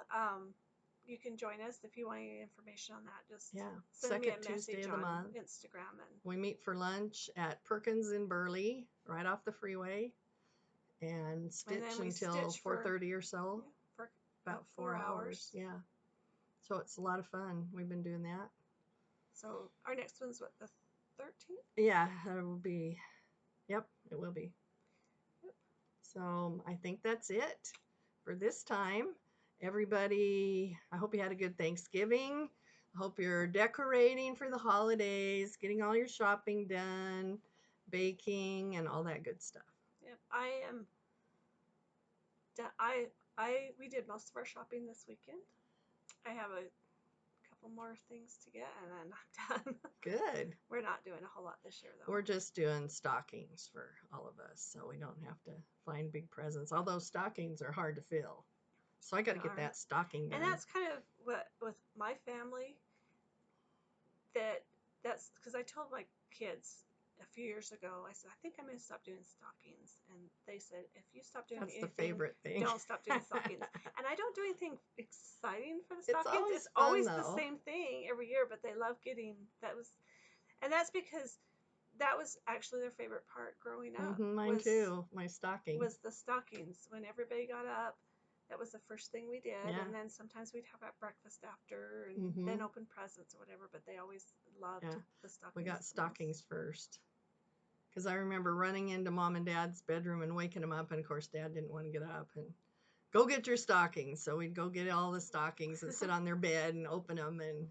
You can join us if you want any information on that. Just send me a message on Instagram. And we meet for lunch at Perkins in Burley, right off the freeway, and stitch until 4:30 or so. For about 4 hours. Yeah. So it's a lot of fun. We've been doing that. So our next one's what, the 13th? Yeah, it will be. Yep, it will be. Yep. So I think that's it for this time. Everybody, I hope you had a good Thanksgiving. I hope you're decorating for the holidays, getting all your shopping done, baking, and all that good stuff. Yep, we did most of our shopping this weekend. I have a couple more things to get, and then I'm done. Good. We're not doing a whole lot this year, though. We're just doing stockings for all of us, so we don't have to find big presents. Although stockings are hard to fill. So I got to get that stocking done. And that's kind of what, with my family, that's because I told my kids a few years ago, I said, I think I'm going to stop doing stockings. And they said, if you stop doing anything, that's the favorite thing. Don't stop doing stockings. And I don't do anything exciting for the stockings. It's always the same thing every year, but they love getting, and that's because that was actually their favorite part growing up. Mine too. My stocking. Was the stockings. When everybody got up, that was the first thing we did. Yeah. And then sometimes we'd have breakfast after, and then open presents or whatever, but they always loved the stockings. We got stockings first. Because I remember running into Mom and Dad's bedroom and waking them up, and of course Dad didn't want to get up, and go get your stockings. So we'd go get all the stockings and sit on their bed and open them, and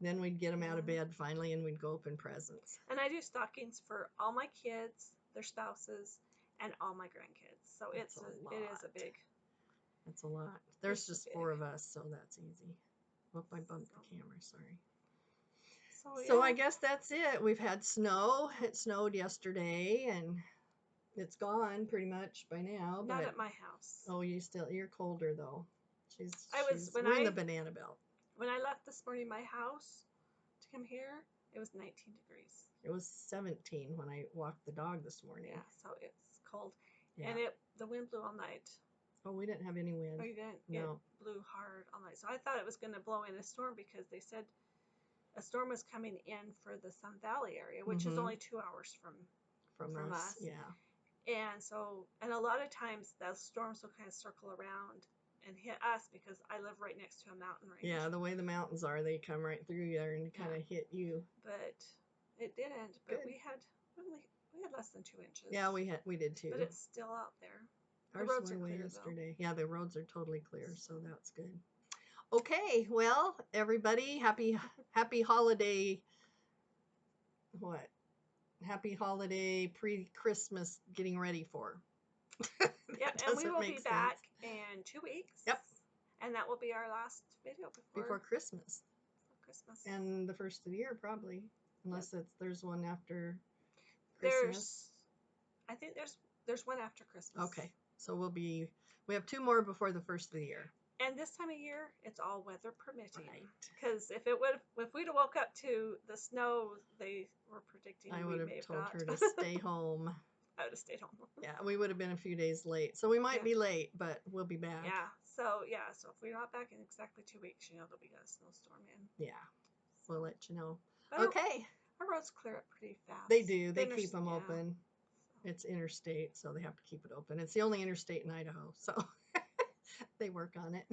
then we'd get them out of Yeah. bed finally, and we'd go open presents. And I do stockings for all my kids, their spouses, and all my grandkids. So That's a it is a lot. big. That's a lot. There's It's a just big. 4 of us, so that's easy. Oop, I bumped the camera, sorry. So So yeah. I guess that's it. We've had snow. It snowed yesterday, and it's gone pretty much by now. Not But at my house. oh, you're colder though. I was We're in the banana belt. when I left this morning my house to come here, it was 19 degrees. It was 17 when I walked the dog this morning. Yeah, so it's cold. Yeah. And the wind blew all night. Oh, we didn't have any wind. Oh, you didn't? No. It blew hard all night. So I thought it was going to blow in a storm because they said a storm was coming in for the Sun Valley area, which is only 2 hours from us. Yeah. And so, and a lot of times those storms will kind of circle around and hit us because I live right next to a mountain range. Yeah, the way the mountains are, they come right through there and kind of hit you. But it didn't. But Good. we had less than 2 inches. Yeah, we did too. But it's still out there. Ours The roads are went away clear yesterday. Though. Yeah, the roads are totally clear, so that's good. Okay, well, everybody, happy holiday. What? Happy holiday pre-Christmas getting ready for. Yep, and we will be back in 2 weeks. Yep. And that will be our last video before Christmas. Before Christmas. And the first of the year probably, unless there's one after Christmas. I think there's one after Christmas. Okay, so we have 2 more before the first of the year. And this time of year, it's all weather permitting. Right. Because if we'd have woke up to the snow they were predicting, I would have told her to stay home. I would have stayed home. Yeah, we would have been a few days late. So we might be late, but we'll be back. Yeah. So if we're not back in exactly 2 weeks, there'll be a snowstorm in. Yeah. We'll let you know. But okay. Our roads clear up pretty fast. They do. They keep them open. It's interstate, so they have to keep it open. It's the only interstate in Idaho, so they work on it.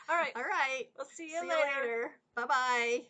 All right. All right. We'll see you later. Bye-bye.